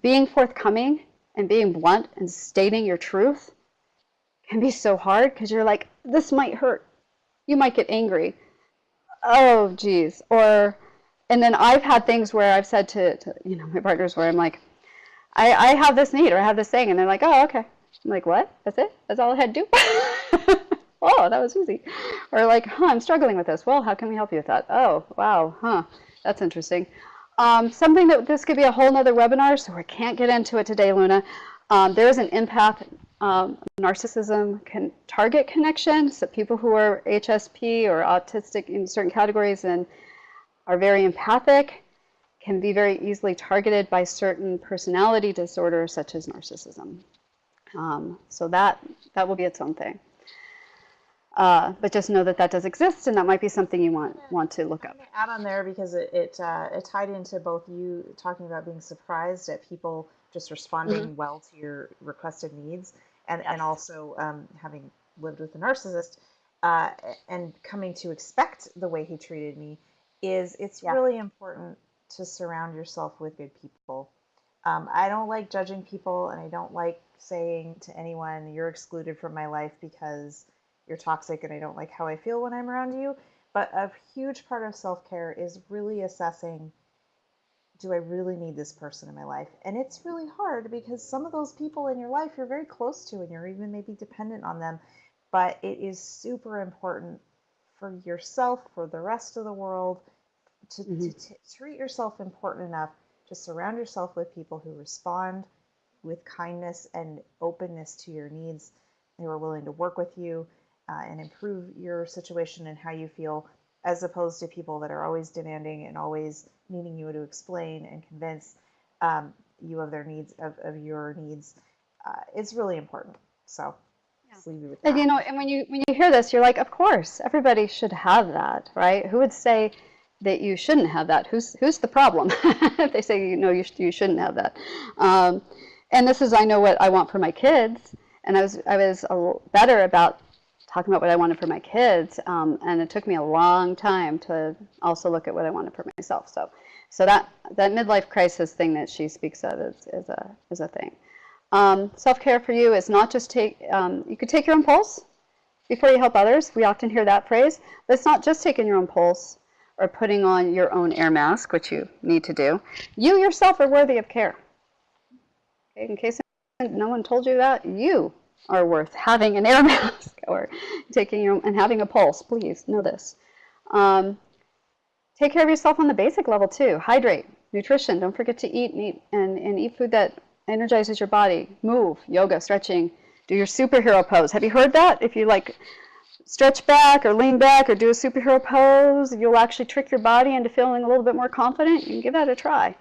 being forthcoming and being blunt and stating your truth can be so hard, because you're like, this might hurt. You might get angry. Oh, geez. And then I've had things where I've said to my partners where I'm like, I have this need, or I have this thing, and they're like, oh, okay. I'm like, what? That's it? That's all I had to do? Oh, that was easy. Or like, I'm struggling with this. Well, how can we help you with that? Oh, wow, that's interesting. Something that this could be a whole nother webinar, so we can't get into it today, Luna. There is an empath narcissism target connection. So people who are HSP or autistic in certain categories and are very empathic can be very easily targeted by certain personality disorders such as narcissism. So that will be its own thing. But just know that that does exist, and that might be something you want to look up. I'm going to add on there because it tied into both you talking about being surprised at people just responding well to your requested needs, and also having lived with a narcissist and coming to expect the way he treated me. It's really important to surround yourself with good people. I don't like judging people, and I don't like saying to anyone, you're excluded from my life because you're toxic and I don't like how I feel when I'm around you. But a huge part of self-care is really assessing, do I really need this person in my life? And it's really hard because some of those people in your life you're very close to and you're even maybe dependent on them. But it is super important for yourself, for the rest of the world, to treat yourself important enough to surround yourself with people who respond with kindness and openness to your needs, who are willing to work with you and improve your situation and how you feel, as opposed to people that are always demanding and always needing you to explain and convince you of their needs, of your needs. It's really important. So just leave you with that. And and when you hear this, you're like, of course, everybody should have that, right? Who would say that you shouldn't have that? Who's the problem? If they say you shouldn't have that. And this is, I know what I want for my kids, and I was better about talking about what I wanted for my kids, and it took me a long time to also look at what I wanted for myself. So that midlife crisis thing that she speaks of is a thing. Self-care for you is not just you could take your own pulse before you help others. We often hear that phrase, but it's not just taking your own pulse or putting on your own air mask, which you need to do. You yourself are worthy of care. Okay, in case no one told you that, you are worth having an air mask or taking your and having a pulse. Please know this. Um, Take care of yourself on the basic level too. Hydrate, nutrition. Don't forget to eat eat food that energizes your body. Move, yoga, stretching. Do your superhero pose. Have you heard that? If you like stretch back or lean back or do a superhero pose, you'll actually trick your body into feeling a little bit more confident. You can give that a try.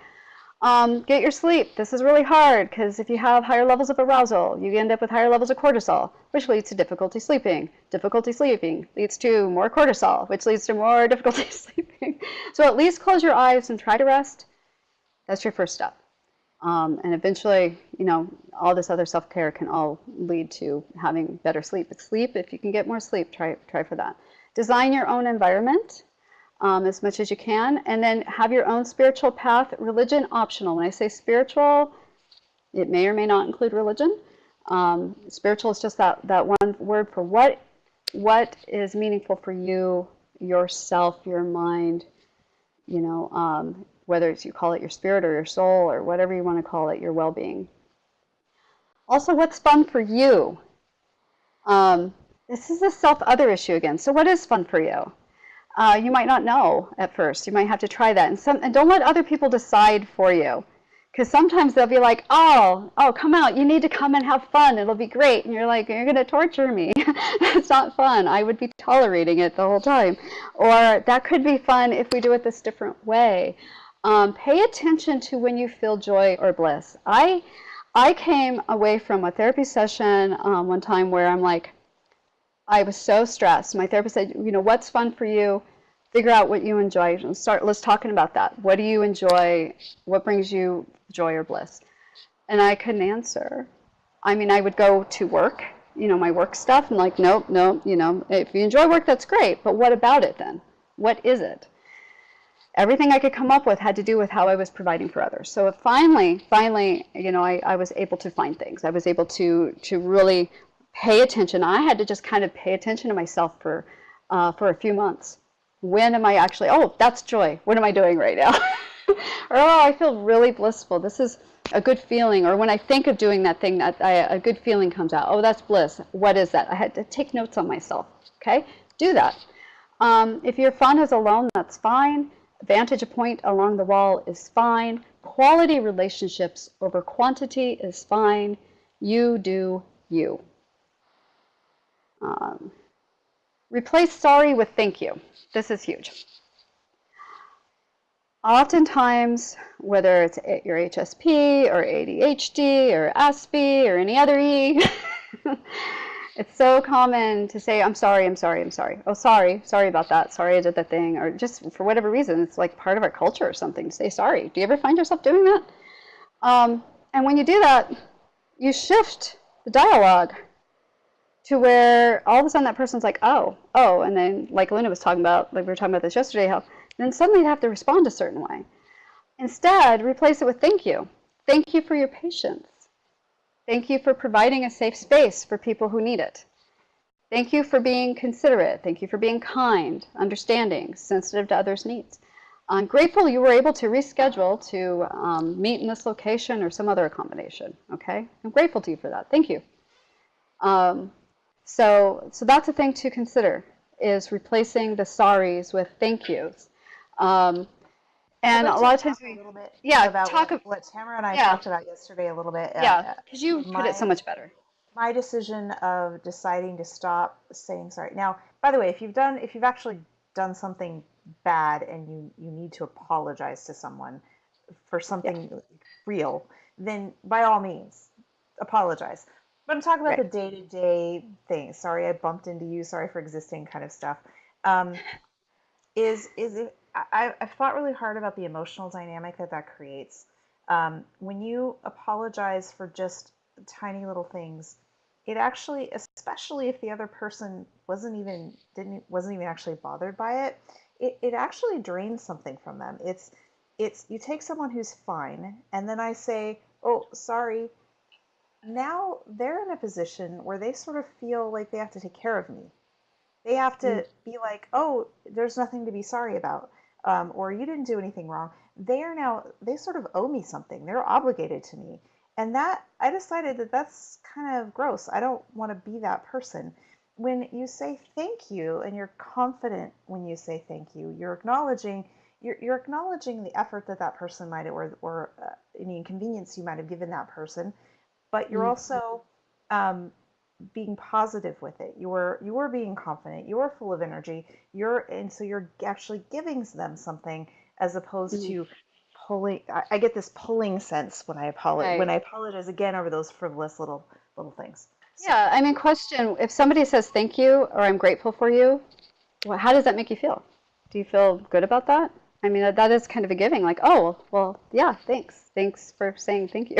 Get your sleep. This is really hard because if you have higher levels of arousal, you end up with higher levels of cortisol, which leads to difficulty sleeping. Difficulty sleeping leads to more cortisol, which leads to more difficulty sleeping. So at least close your eyes and try to rest. That's your first step. And eventually, all this other self-care can all lead to having better sleep. But sleep, if you can get more sleep, try for that. Design your own environment. As much as you can, and then have your own spiritual path. Religion optional. When I say spiritual, it may or may not include religion. Spiritual is just that one word for what is meaningful for you, yourself, your mind. Whether it's you call it your spirit or your soul or whatever you want to call it, your well-being. Also, what's fun for you? This is a self-other issue again. So, what is fun for you? You might not know at first. You might have to try that. And don't let other people decide for you. Because sometimes they'll be like, oh, come out. You need to come and have fun. It'll be great. And you're like, you're going to torture me. It's not fun. I would be tolerating it the whole time. Or that could be fun if we do it this different way. Pay attention to when you feel joy or bliss. I came away from a therapy session one time where I'm like, I was so stressed. My therapist said, what's fun for you? Figure out what you enjoy. Let's talking about that. What do you enjoy? What brings you joy or bliss? And I couldn't answer. I mean, I would go to work, my work stuff. I'm like, nope, if you enjoy work, that's great. But what about it then? What is it? Everything I could come up with had to do with how I was providing for others. So finally, I was able to find things. I was able to really pay attention. I had to just kind of pay attention to myself for a few months. When am I actually, that's joy. What am I doing right now? Or, I feel really blissful. This is a good feeling. Or when I think of doing that thing, a good feeling comes out. Oh, that's bliss. What is that? I had to take notes on myself. Okay? Do that. If your fun is alone, that's fine. Vantage point along the wall is fine. Quality relationships over quantity is fine. You do you. Replace sorry with thank you. This is huge. Oftentimes, whether it's your HSP or ADHD or ASPE or any other E, it's so common to say, I'm sorry, I'm sorry, I'm sorry. Oh, sorry about that. Sorry I did that thing. Or just for whatever reason, it's like part of our culture or something to say sorry. Do you ever find yourself doing that? And when you do that, you shift the dialogue to where all of a sudden that person's like, oh, and then like Linda was talking about, like we were talking about this yesterday, how then suddenly they have to respond a certain way. Instead, replace it with thank you. Thank you for your patience. Thank you for providing a safe space for people who need it. Thank you for being considerate. Thank you for being kind, understanding, sensitive to others' needs. I'm grateful you were able to reschedule to meet in this location or some other accommodation, okay? I'm grateful to you for that. Thank you. So that's a thing to consider, is replacing the sorries with thank yous. And a lot of times we, about what Tamra and I talked about yesterday a little bit. Yeah, because you put it so much better. My decision of deciding to stop saying sorry. Now, by the way, if you've actually done something bad and you need to apologize to someone for something real, then by all means, apologize. But I'm talking about the day-to-day things. Sorry I bumped into you. Sorry for existing kind of stuff. I've thought really hard about the emotional dynamic that creates. When you apologize for just tiny little things, it actually, especially if the other person wasn't even actually bothered by it, it actually drains something from them. It's you take someone who's fine, and then I say, oh, sorry. Now they're in a position where they sort of feel like they have to take care of me. They have to be like, oh, there's nothing to be sorry about, or you didn't do anything wrong. They sort of owe me something. They're obligated to me. And that I decided that that's kind of gross. I don't want to be that person. When you say thank you and you're confident when you say thank you, you're acknowledging the effort that that person might or any inconvenience you might have given that person, but you're Mm. also um, being positive with it. You're being confident. You're full of energy. And so you're actually giving them something as opposed Mm. to pulling. I get this pulling sense when Right. I apologize again over those frivolous little things. So Yeah, I mean, question, if somebody says thank you or I'm grateful for you, well, how does that make you feel? Do you feel good about that? I mean, that is kind of a giving, like, oh, well, yeah, thanks. Thanks for saying thank you.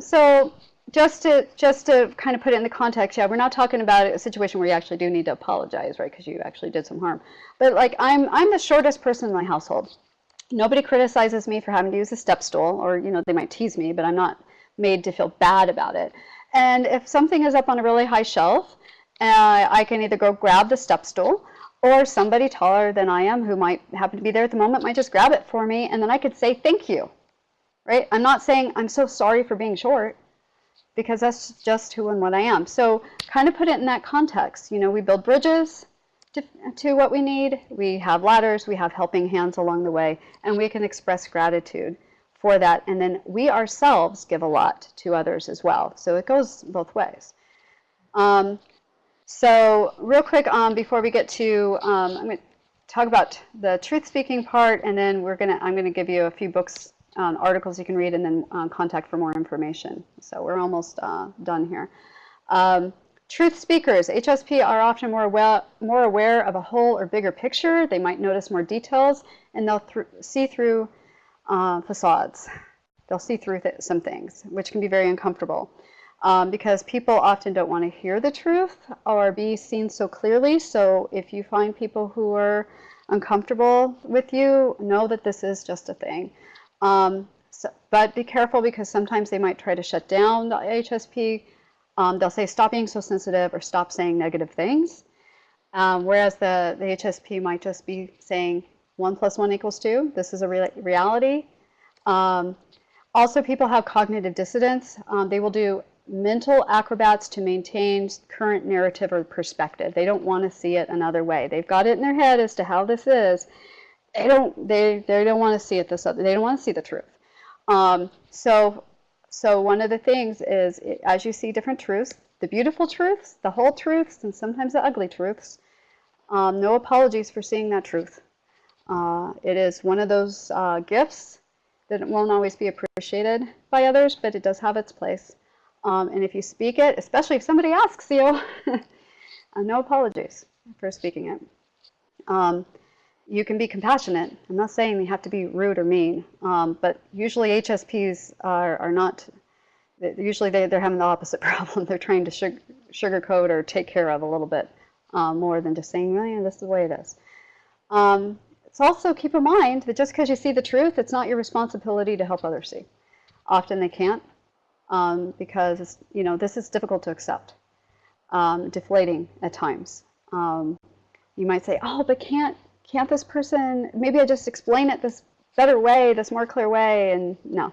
So just to kind of put it in the context, yeah, we're not talking about a situation where you actually do need to apologize, right? Because you actually did some harm. But like, I'm the shortest person in my household. Nobody criticizes me for having to use a step stool, or they might tease me, but I'm not made to feel bad about it. And if something is up on a really high shelf, I can either go grab the step stool, or somebody taller than I am who might happen to be there at the moment might just grab it for me, and then I could say thank you, right? I'm not saying I'm so sorry for being short, because that's just who and what I am. So kind of put it in that context. We build bridges to what we need. We have ladders, we have helping hands along the way, and we can express gratitude for that. And then we ourselves give a lot to others as well. So it goes both ways. Um, so real quick, before we get to, I'm going to talk about the truth speaking part, and then I'm going to give you a few books, articles you can read, and then contact for more information. So we're almost done here. Um, Truth speakers, HSP, are often more aware of a whole or bigger picture. They might notice more details, and they'll see through facades. They'll see through some things, which can be very uncomfortable, because people often don't want to hear the truth or be seen so clearly. So if you find people who are uncomfortable with you, know that this is just a thing. But be careful, because sometimes they might try to shut down the HSP. They'll say, stop being so sensitive, or stop saying negative things. Whereas the HSP might just be saying 1 + 1 = 2. This is a reality. Um, Also, people have cognitive dissonance. They will do mental acrobats to maintain current narrative or perspective. They don't want to see it another way. They've got it in their head as to how this is. They don't want to see it this other. They don't want to see the truth. So one of the things is, as you see different truths, the beautiful truths, the whole truths, and sometimes the ugly truths, no apologies for seeing that truth. It is one of those gifts that won't always be appreciated by others, but it does have its place. And if you speak it, especially if somebody asks you, no apologies for speaking it. You can be compassionate. I'm not saying you have to be rude or mean, but usually HSPs are not. Usually they're having the opposite problem. They're trying to sugarcoat or take care of a little bit more than just saying, well, yeah, this is the way it is. It's also, keep in mind that just because you see the truth, it's not your responsibility to help others see. Often they can't, because this is difficult to accept, deflating at times. You might say, oh, but can't this person, maybe I just explain it this better way, this more clear way, and no.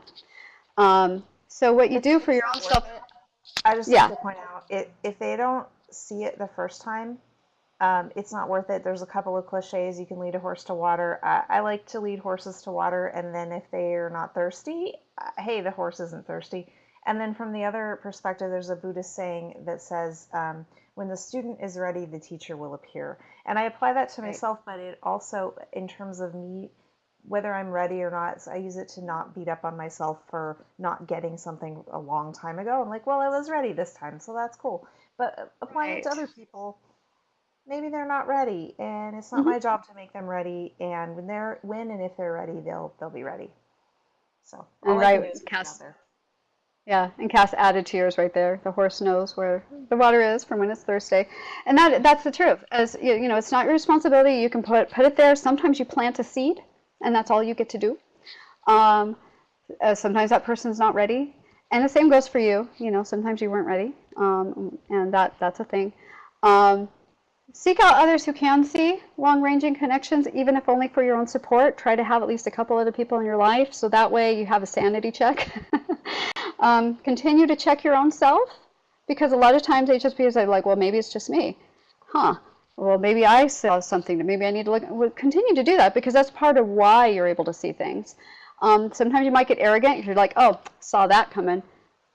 So what you do for your own self, I just like yeah, to point out, if they don't see it the first time, it's not worth it. There's a couple of cliches. You can lead a horse to water. I like to lead horses to water, and then if they are not thirsty, hey, the horse isn't thirsty. And then from the other perspective, there's a Buddhist saying that says, when the student is ready, the teacher will appear. And I apply that to myself, but it also, in terms of me, whether I'm ready or not, so I use it to not beat up on myself for not getting something a long time ago. I'm like, well, I was ready this time, so that's cool. But applying it to right. other people, maybe they're not ready, and it's not Mm-hmm. my job to make them ready. And when and if they're ready, they'll be ready. So all And I can do right, is put it out Cass, there. yeah, and Cass added to yours right there. The horse knows where the water is from when it's thirsty, and that's the truth. As it's not your responsibility. You can put it there. Sometimes you plant a seed, and that's all you get to do. Um, Sometimes that person's not ready, and the same goes for you. Sometimes you weren't ready, and that's a thing. Um, Seek out others who can see long-ranging connections, even if only for your own support. Try to have at least a couple other people in your life, so that way you have a sanity check. Continue to check your own self, because a lot of times HSPs are like, well, maybe it's just me. Well, maybe I saw something that maybe I need to look at. Well, continue to do that, because that's part of why you're able to see things. Sometimes you might get arrogant. You're like, oh, saw that coming.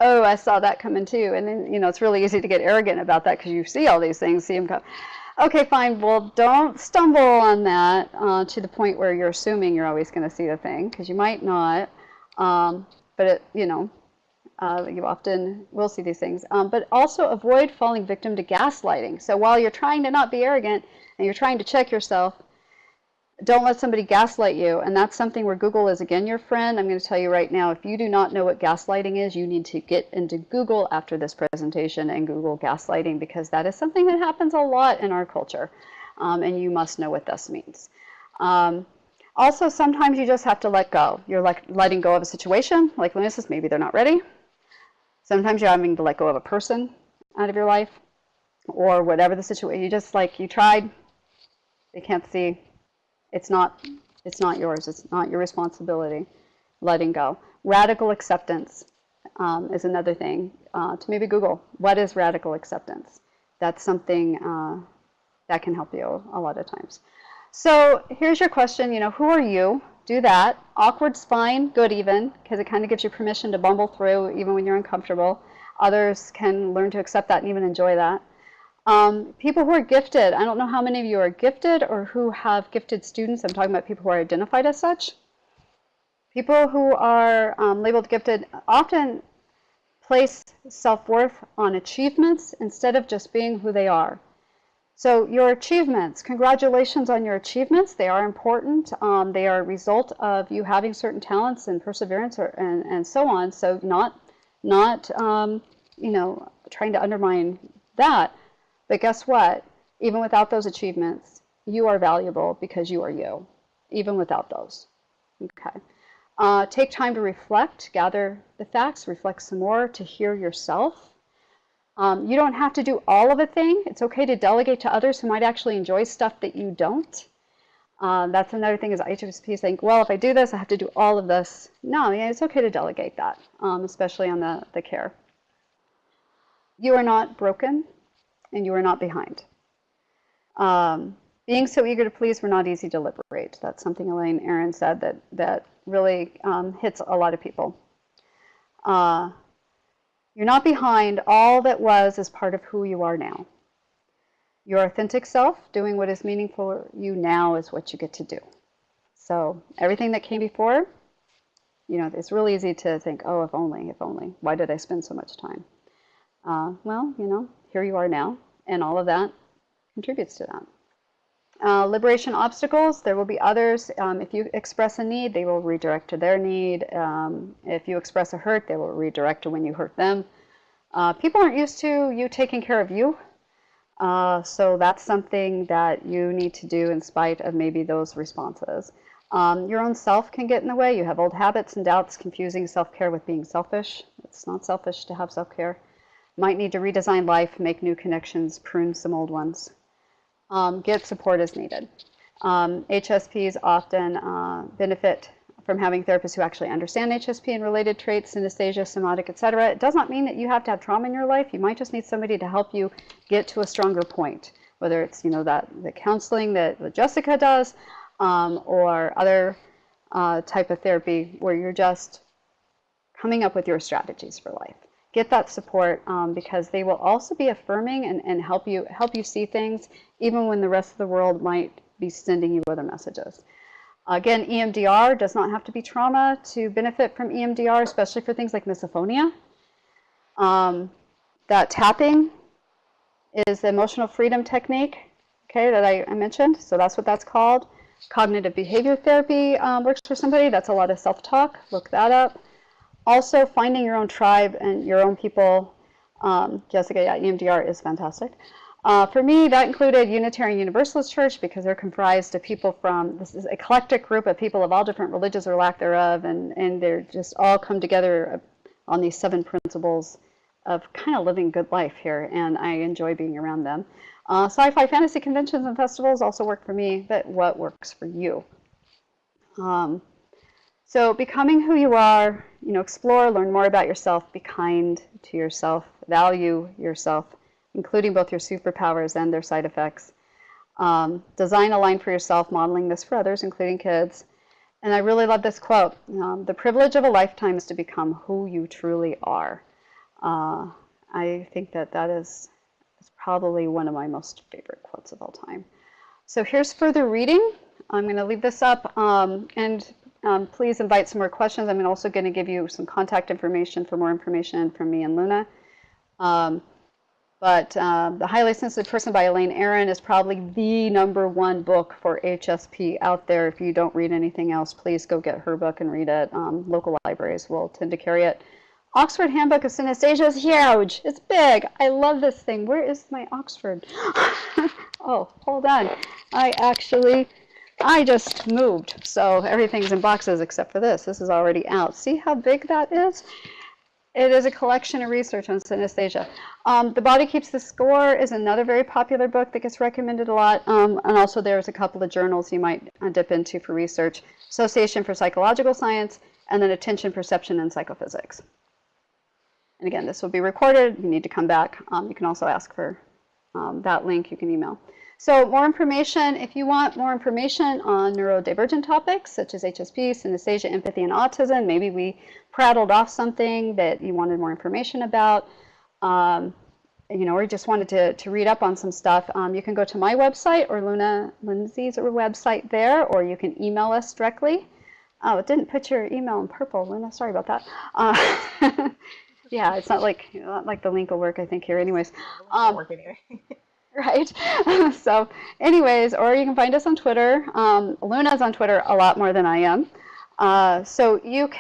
Oh, I saw that coming too. And then, it's really easy to get arrogant about that because you see all these things, see them come. Okay, fine. Well, don't stumble on that to the point where you're assuming you're always going to see the thing, because you might not. But you often will see these things. But also avoid falling victim to gaslighting. So while you're trying to not be arrogant and you're trying to check yourself, don't let somebody gaslight you. And that's something where Google is, again, your friend. I'm going to tell you right now, if you do not know what gaslighting is, you need to get into Google after this presentation and Google gaslighting, because that is something that happens a lot in our culture. And you must know what this means. Also, sometimes you just have to let go. You're like letting go of a situation, like when this is maybe they're not ready. Sometimes you're having to let go of a person out of your life, or whatever the situation. You just you tried, they can't see. It's not yours. It's not your responsibility. Letting go. Radical acceptance is another thing to maybe Google. What is radical acceptance? That's something that can help you a lot of times. So here's your question. Who are you? Do that. Awkward's fine, good even, because it kind of gives you permission to bumble through even when you're uncomfortable. Others can learn to accept that and even enjoy that. People who are gifted, I don't know how many of you are gifted or who have gifted students. I'm talking about people who are identified as such. People who are labeled gifted often place self-worth on achievements instead of just being who they are. So your achievements, congratulations on your achievements. They are important. They are a result of you having certain talents and perseverance and so on. So not trying to undermine that. But guess what? Even without those achievements, you are valuable because you are you, even without those. Okay. Take time to reflect, gather the facts, reflect some more, to hear yourself. You don't have to do all of a thing. It's okay to delegate to others who might actually enjoy stuff that you don't. That's another thing is HSPs think, well, if I do this, I have to do all of this. No, it's okay to delegate that, especially on the care. You are not broken. And you are not behind. Being so eager to please, we're not easy to liberate. That's something Elaine Aron said that really hits a lot of people. You're not behind. All that was is part of who you are now. Your authentic self, doing what is meaningful for you now, is what you get to do. So everything that came before, it's really easy to think, oh, if only. Why did I spend so much time? Well, here you are now, and all of that contributes to that. Liberation obstacles, there will be others. If you express a need, they will redirect to their need. If you express a hurt, they will redirect to when you hurt them. People aren't used to you taking care of you, so that's something that you need to do in spite of maybe those responses. Your own self can get in the way. You have old habits and doubts, confusing self-care with being selfish. It's not selfish to have self-care. Might need to redesign life, make new connections, prune some old ones. Get support as needed. HSPs often benefit from having therapists who actually understand HSP and related traits, synesthesia, somatic, etc. It does not mean that you have to have trauma in your life. You might just need somebody to help you get to a stronger point, whether it's the counseling that Jessica does, or other type of therapy where you're just coming up with your strategies for life. Get that support because they will also be affirming and help you see things even when the rest of the world might be sending you other messages. Again, EMDR does not have to be trauma to benefit from EMDR, especially for things like misophonia. That tapping is the emotional freedom technique, okay, that I mentioned. So that's what that's called. Cognitive behavior therapy works for somebody. That's a lot of self-talk. Look that up. Also, finding your own tribe and your own people. Jessica, yeah, EMDR is fantastic. For me, that included Unitarian Universalist Church because they're comprised of people from this is eclectic group of people of all different religions or lack thereof, and they're just all come together on these 7 principles of kind of living good life here, and I enjoy being around them. Sci-fi fantasy conventions and festivals also work for me, but what works for you? So becoming who you are, explore, learn more about yourself, be kind to yourself, value yourself, including both your superpowers and their side effects. Design a line for yourself, modeling this for others, including kids. And I really love this quote. The privilege of a lifetime is to become who you truly are. I think that is probably one of my most favorite quotes of all time. So here's further reading. I'm going to leave this up, and please invite some more questions. I'm also going to give you some contact information for more information from me and Luna. But The Highly Sensitive Person by Elaine Aron is probably the #1 book for HSP out there. If you don't read anything else, please go get her book and read it. Local libraries will tend to carry it. Oxford Handbook of Synesthesia is huge. It's big. I love this thing. Where is my Oxford? Oh, hold on. I just moved. So everything's in boxes except for this. This is already out. See how big that is? It is a collection of research on synesthesia. The Body Keeps the Score is another very popular book that gets recommended a lot. And also there's a couple of journals you might dip into for research. Association for Psychological Science, and then Attention, Perception, and Psychophysics. And again, this will be recorded. You need to come back. You can also ask for that link. You can email. So more information, if you want more information on neurodivergent topics such as HSP, synesthesia, empathy, and autism, maybe we prattled off something that you wanted more information about, or you just wanted to read up on some stuff, you can go to my website or Lindsey's website there, or you can email us directly. Oh, it didn't put your email in purple, Luna. Sorry about that. Yeah, it's not like the link will work, I think, here anyways. Work anyway. Right. So anyways, or you can find us on Twitter. Luna's on Twitter a lot more than I am. So you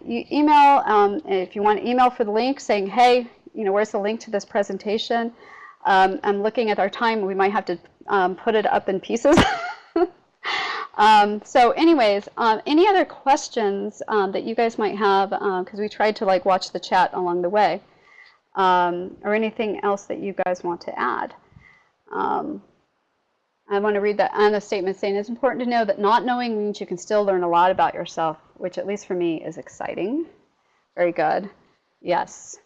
email, if you want to email for the link saying, hey, where's the link to this presentation? I'm looking at our time. We might have to put it up in pieces. So anyways, any other questions that you guys might have, because we tried to watch the chat along the way, or anything else that you guys want to add. I want to read that Anna statement saying it's important to know that not knowing means you can still learn a lot about yourself, which at least for me is exciting. Very good. Yes.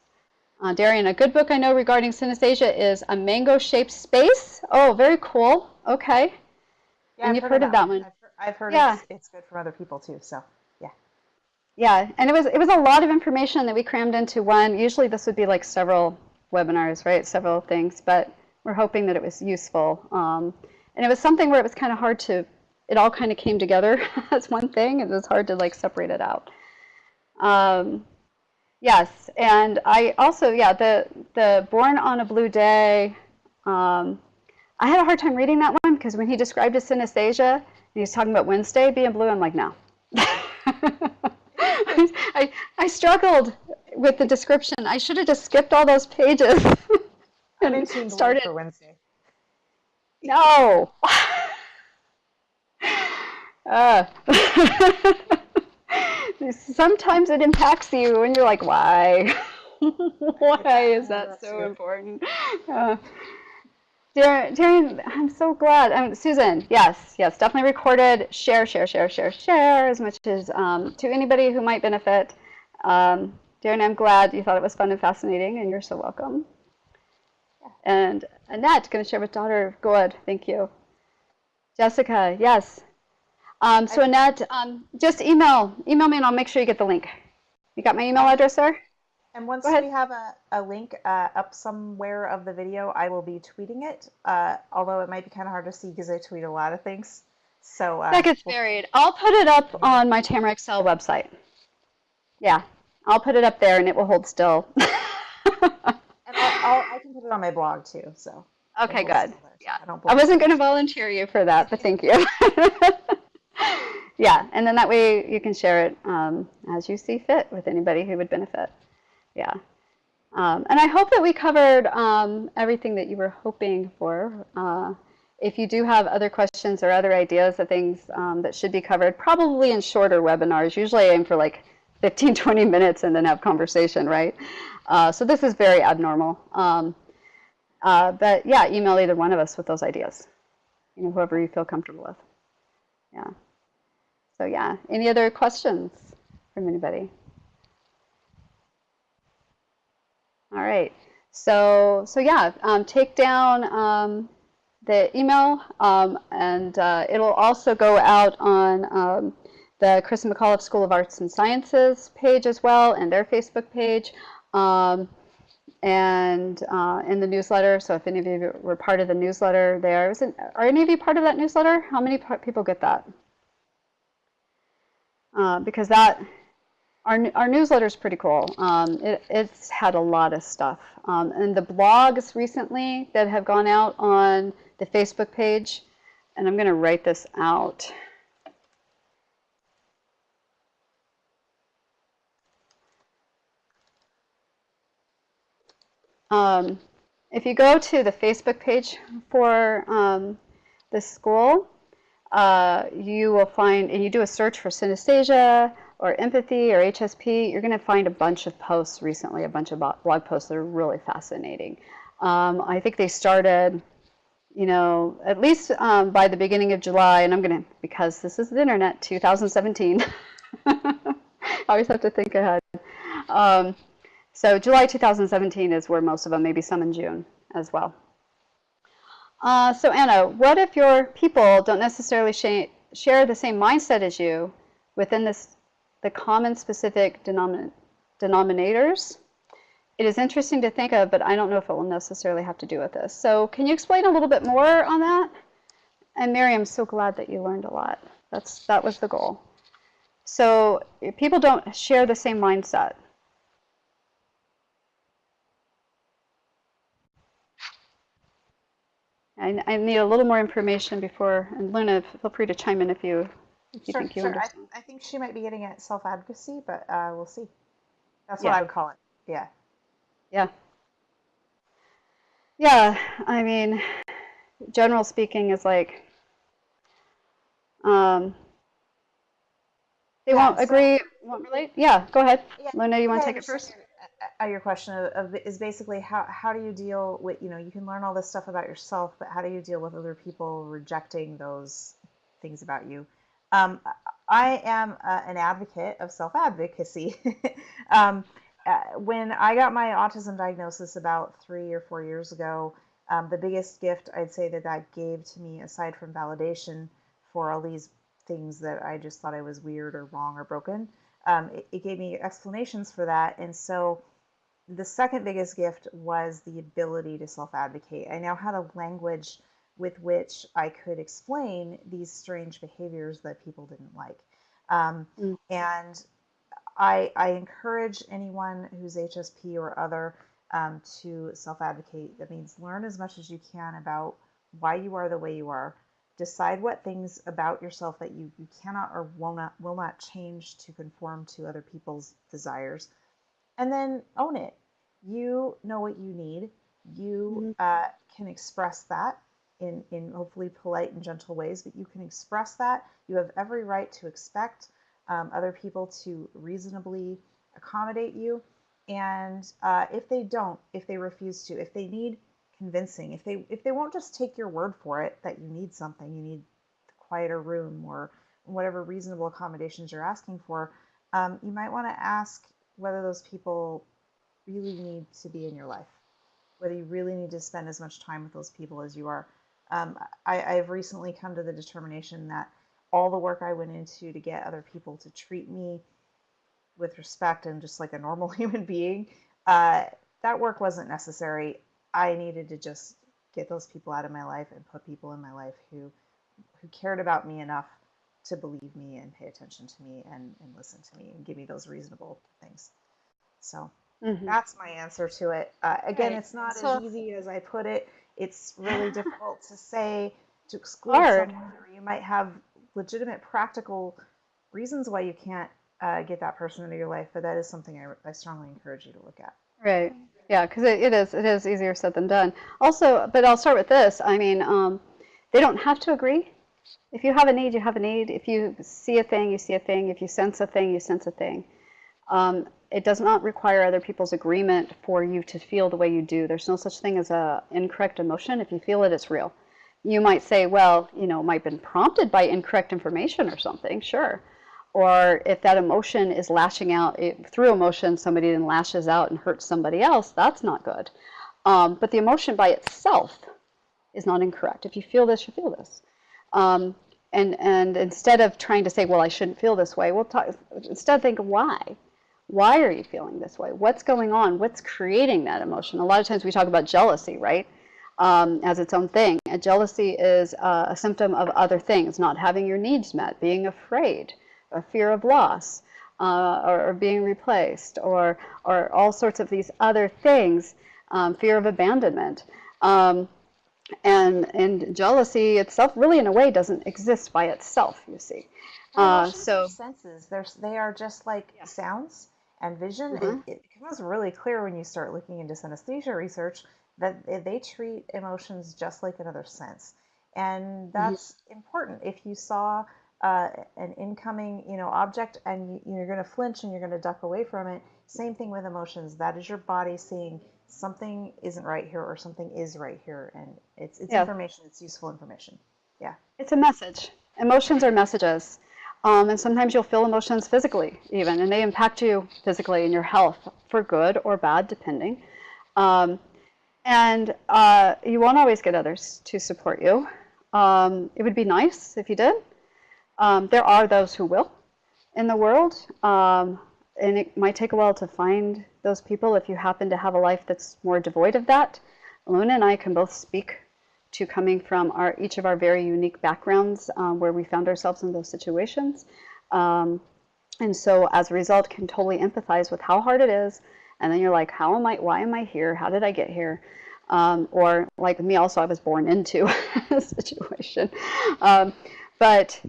Darian, a good book I know regarding synesthesia is A Mango-Shaped Space. Oh, very cool. Okay. Yeah, and you've heard of that one. I've heard it's good from other people too. So yeah. Yeah, and it was a lot of information that we crammed into one. Usually this would be like several webinars, right? Several things, but we're hoping that it was useful. And it was something where it was kind of hard to, it all kind of came together as one thing. It was hard to separate it out. Yes, and I also, the Born on a Blue Day, I had a hard time reading that one because when he described his synesthesia, and he was talking about Wednesday being blue, I'm like, no. I struggled with the description. I should have just skipped all those pages and started for Wednesday. No. Sometimes it impacts you and you're like, why? Why is that so important? Darren, I'm so glad. Susan, yes, definitely recorded. Share as much as to anybody who might benefit. Darren, I'm glad you thought it was fun and fascinating, and you're so welcome. Yeah. And Annette, going to share with daughter. Good, thank you. Jessica, yes. So Annette, just email me and I'll make sure you get the link. You got my email address there? And once we have a link up somewhere of the video, I will be tweeting it, although it might be kind of hard to see because I tweet a lot of things. So that gets buried. I'll put it up on my Tamra Excell website. Yeah, I'll put it up there and it will hold still. And I can put it on my blog too. So okay, good. Yeah, I wasn't going to volunteer you for that, but thank you. Yeah, and then that way you can share it as you see fit with anybody who would benefit. Yeah. And I hope that we covered everything that you were hoping for. If you do have other questions or other ideas of things that should be covered, probably in shorter webinars. Usually I aim for like 15, 20 minutes and then have conversation, right? So this is very abnormal. But yeah, email either one of us with those ideas, whoever you feel comfortable with. Yeah. So yeah, any other questions from anybody? All right. So yeah, take down the email, and it'll also go out on the Chris McAuliffe School of Arts and Sciences page as well, and their Facebook page, and in the newsletter. So if any of you were part of the newsletter there, are any of you part of that newsletter? How many people get that? Because our newsletter is pretty cool. It's had a lot of stuff. And the blogs recently that have gone out on the Facebook page, and I'm going to write this out. If you go to the Facebook page for the school, you will find, and you do a search for synesthesia or empathy or HSP, you're going to find a bunch of posts recently, a bunch of blog posts that are really fascinating. I think they started, at least by the beginning of July, and I'm going to, because this is the internet, 2017. I always have to think ahead. So July 2017 is where most of them, maybe some in June as well. So Anna, what if your people don't necessarily share the same mindset as you within the common specific denominators? It is interesting to think of, but I don't know if it will necessarily have to do with this. So can you explain a little bit more on that? And Mary, I'm so glad that you learned a lot. That was the goal. So if people don't share the same mindset. I need a little more information before, and Luna, feel free to chime in if you Sure, think you sure. understand. I think she might be getting at self-advocacy, but we'll see. That's Yeah. what I would call it. Yeah. Yeah. Yeah, I mean, general speaking is like, they won't agree, won't relate? Yeah, go ahead. Yeah, Luna, you want to I take it first? understand your question is basically how do you deal with, you can learn all this stuff about yourself, but how do you deal with other people rejecting those things about you? Um, I am an advocate of self-advocacy. When I got my autism diagnosis about 3 or 4 years ago, the biggest gift I'd say that gave to me, aside from validation for all these things that I just thought I was weird or wrong or broken, it gave me explanations for that. And so the second biggest gift was the ability to self-advocate. I now had a language with which I could explain these strange behaviors that people didn't like. And I encourage anyone who's HSP or other to self-advocate. That means learn as much as you can about why you are the way you are. Decide what things about yourself that you cannot or will not change to conform to other people's desires. And then own it. You know what you need. You can express that in hopefully polite and gentle ways, but you can express that. You have every right to expect other people to reasonably accommodate you. And if they refuse to, if they need convincing, if they won't just take your word for it that you need something, you need a quieter room or whatever reasonable accommodations you're asking for, you might want to ask whether those people really need to be in your life, whether you really need to spend as much time with those people as you are. I've recently come to the determination that all the work I went into to get other people to treat me with respect and just like a normal human being, that work wasn't necessary. I needed to just get those people out of my life and put people in my life who cared about me enough to believe me and pay attention to me and listen to me and give me those reasonable things. So that's my answer to it. Again, it's not as easy as I put it. It's really difficult to say, to exclude someone, or you might have legitimate practical reasons why you can't get that person into your life, but that is something I strongly encourage you to look at. Right. Yeah, because it is easier said than done. Also, but I'll start with this. I mean, they don't have to agree. If you have a need, you have a need. If you see a thing, you see a thing. If you sense a thing, you sense a thing. it does not require other people's agreement for you to feel the way you do. There's no such thing as a incorrect emotion. If you feel it, it's real. You might say, well, it might have been prompted by incorrect information or something, sure. Or if that emotion is lashing out, through emotion, somebody then lashes out and hurts somebody else, that's not good. But the emotion by itself is not incorrect. If you feel this, you feel this. And instead of trying to say, well, I shouldn't feel this way, instead think, why? Why are you feeling this way? What's going on? What's creating that emotion? A lot of times we talk about jealousy, right? As its own thing. And jealousy is a symptom of other things, not having your needs met, being afraid, a fear of loss, or being replaced, or all sorts of these other things, fear of abandonment. And jealousy itself really in a way doesn't exist by itself, you see. So senses, they are just like sounds and vision. It becomes really clear when you start looking into synesthesia research that they treat emotions just like another sense. And that's important. If you saw an incoming object and you're going to flinch and you're going to duck away from it, same thing with emotions. That is your body saying something isn't right here or something is right here, and it's information. It's useful information. Yeah, it's a message. Emotions are messages, and sometimes you'll feel emotions physically even, and they impact you physically in your health for good or bad depending. And you won't always get others to support you. It would be nice if you did. There are those who will in the world, and it might take a while to find those people if you happen to have a life that's more devoid of that. Luna and I can both speak to coming from each of our very unique backgrounds where we found ourselves in those situations. And so as a result can totally empathize with how hard it is. And then you're like, why am I here? How did I get here? Or like me also, I was born into a situation. But,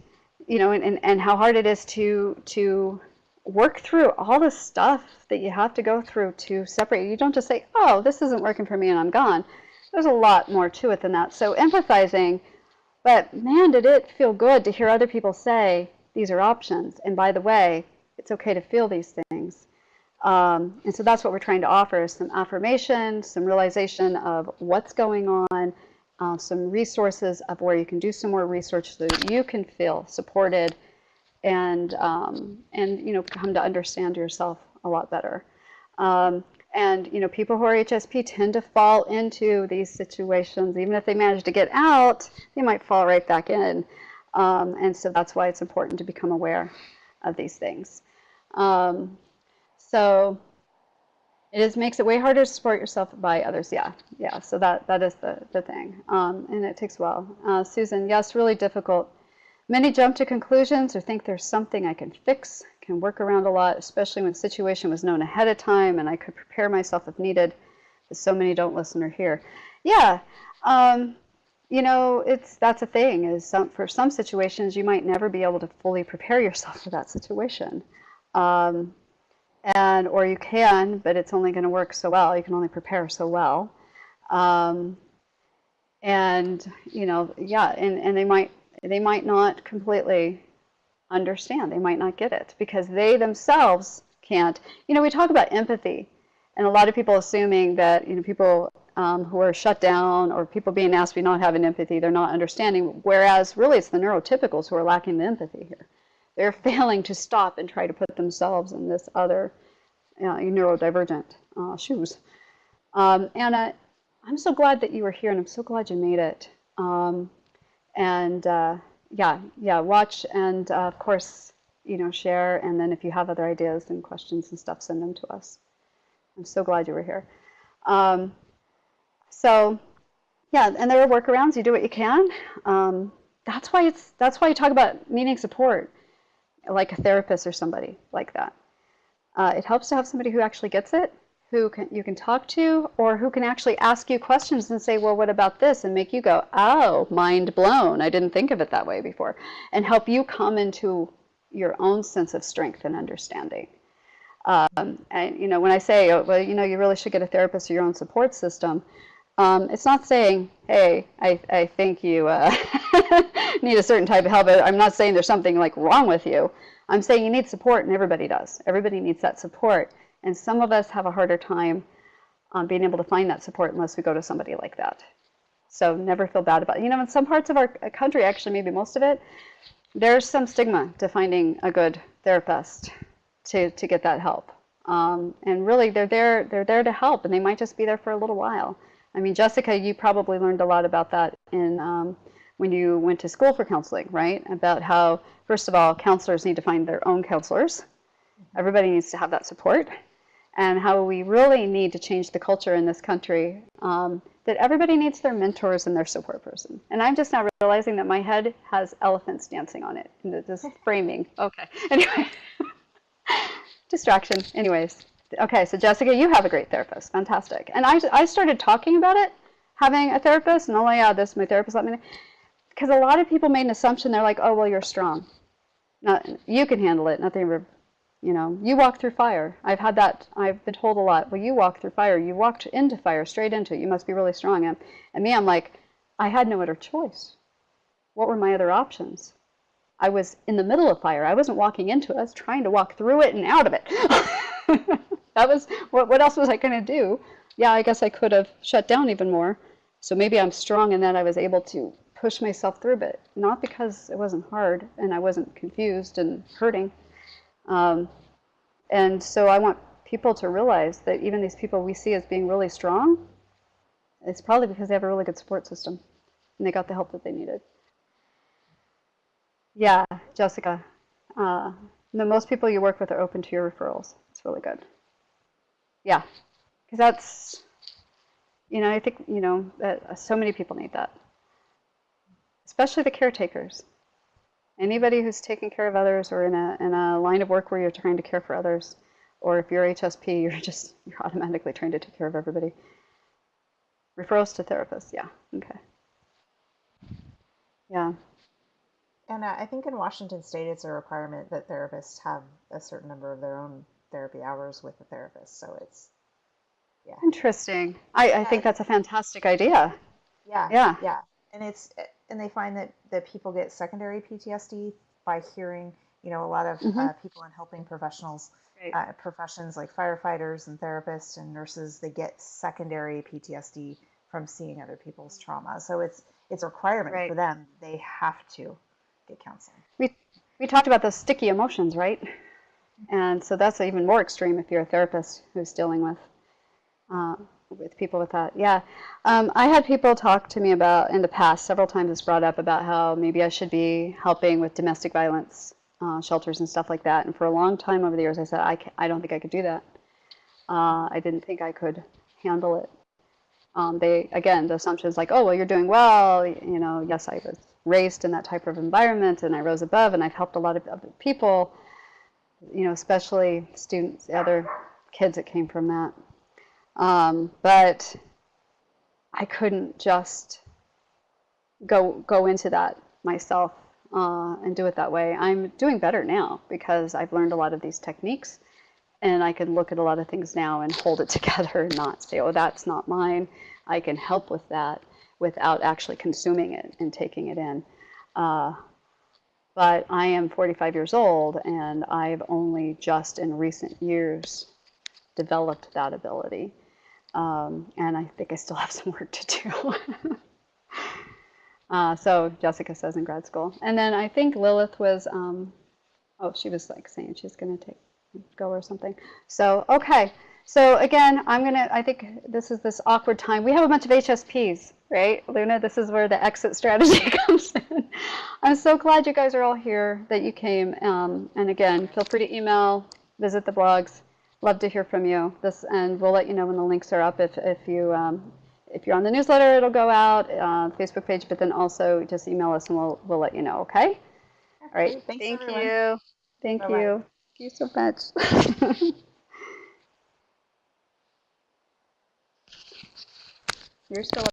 and how hard it is to work through all the stuff that you have to go through to separate. You don't just say, oh, this isn't working for me and I'm gone. There's a lot more to it than that. So empathizing, but man, did it feel good to hear other people say, these are options. And by the way, it's okay to feel these things. And so that's what we're trying to offer, is some affirmation, some realization of what's going on, some resources of where you can do some more research so that you can feel supported and come to understand yourself a lot better. And people who are HSP tend to fall into these situations. Even if they manage to get out, they might fall right back in. And so that's why it's important to become aware of these things. So it makes it way harder to support yourself by others. Yeah. So that is the thing. And it takes a while. Susan, yes, really difficult. Many jump to conclusions or think there's something I can fix, can work around a lot, especially when the situation was known ahead of time and I could prepare myself if needed. But so many don't listen or hear. Yeah, that's a thing. For some situations, you might never be able to fully prepare yourself for that situation. Or you can, but it's only going to work so well. You can only prepare so well. And they might not completely understand. They might not get it because they themselves can't. We talk about empathy, and a lot of people assuming that people who are shut down or people being nasty not having empathy, they're not understanding. Whereas really it's the neurotypicals who are lacking the empathy here. They're failing to stop and try to put themselves in this other neurodivergent shoes. Anna, I'm so glad that you were here, and I'm so glad you made it. Watch and of course, share. And then if you have other ideas and questions and stuff, send them to us. I'm so glad you were here. And there are workarounds. You do what you can. That's why you talk about needing support, like a therapist or somebody like that. It helps to have somebody who actually gets it, who you can talk to, or who can actually ask you questions and say, well, what about this? And make you go, oh, mind blown. I didn't think of it that way before. And help you come into your own sense of strength and understanding. And when I say, you really should get a therapist or your own support system, it's not saying, hey, I think you need a certain type of help. I'm not saying there's something like wrong with you. I'm saying you need support, and everybody does. Everybody needs that support. And some of us have a harder time being able to find that support unless we go to somebody like that. So never feel bad about it. In some parts of our country, actually maybe most of it, there's some stigma to finding a good therapist to get that help. And really, they're there to help, and they might just be there for a little while. I mean, Jessica, you probably learned a lot about that when you went to school for counseling, right? About how, first of all, counselors need to find their own counselors. Everybody needs to have that support. And how we really need to change the culture in this country, that everybody needs their mentors and their support person. And I'm just now realizing that my head has elephants dancing on it. And this framing. Okay. Anyway. Distraction. Anyways. Okay, so Jessica, you have a great therapist. Fantastic. And I started talking about it, having a therapist, and my therapist let me know. Because a lot of people made an assumption. They're like, oh, well, you're strong. You can handle it. Nothing, you walk through fire. I've had that. I've been told a lot. Well, you walk through fire. You walked into fire, straight into it. You must be really strong. And me, I'm like, I had no other choice. What were my other options? I was in the middle of fire. I wasn't walking into it. I was trying to walk through it and out of it. That was, what else was I going to do? Yeah, I guess I could have shut down even more. So maybe I'm strong in that I was able to push myself through it. Not because it wasn't hard and I wasn't confused and hurting. And so I want people to realize that even these people we see as being really strong, it's probably because they have a really good support system and they got the help that they needed. Yeah, Jessica. Most people you work with are open to your referrals. It's really good. Yeah, because that's, I think, so many people need that, especially the caretakers. Anybody who's taking care of others or in a line of work where you're trying to care for others, or if you're HSP, you're automatically trying to take care of everybody. Referrals to therapists, yeah, okay. Yeah. And I think in Washington State, it's a requirement that therapists have a certain number of their own therapy hours with a therapist. So it's, yeah. Interesting. I think that's a fantastic idea. Yeah. And they find that people get secondary PTSD by hearing, a lot of people in helping professionals, professions like firefighters and therapists and nurses, they get secondary PTSD from seeing other people's trauma. So it's a requirement for them. They have to get counseling. We talked about those sticky emotions, right? And so that's even more extreme if you're a therapist who's dealing with people with that. Yeah. I had people talk to me about, in the past, several times it's brought up about how maybe I should be helping with domestic violence shelters and stuff like that. And for a long time over the years, I said, I don't think I could do that. I didn't think I could handle it. The assumption is like, oh, well, you're doing well. Yes, I was raised in that type of environment and I rose above and I've helped a lot of other people, especially students, other kids that came from that. But I couldn't just go into that myself and do it that way. I'm doing better now because I've learned a lot of these techniques and I can look at a lot of things now and hold it together and not say, oh, that's not mine. I can help with that without actually consuming it and taking it in. But I am 45 years old and I've only just in recent years developed that ability. And I think I still have some work to do. So Jessica says in grad school. And then I think Lilith was, she was like saying she's going to go or something. So, okay. So again, I think this is this awkward time. We have a bunch of HSPs, right? Luna, this is where the exit strategy comes in. I'm so glad you guys are all here, that you came. And again, feel free to email, visit the blogs. Love to hear from you. And we'll let you know when the links are up. If you're on the newsletter, it'll go out, Facebook page, but then also just email us and we'll let you know, okay? All right. Thanks, Thank everyone. you. Thank Bye-bye. you. Thank you so much. You're still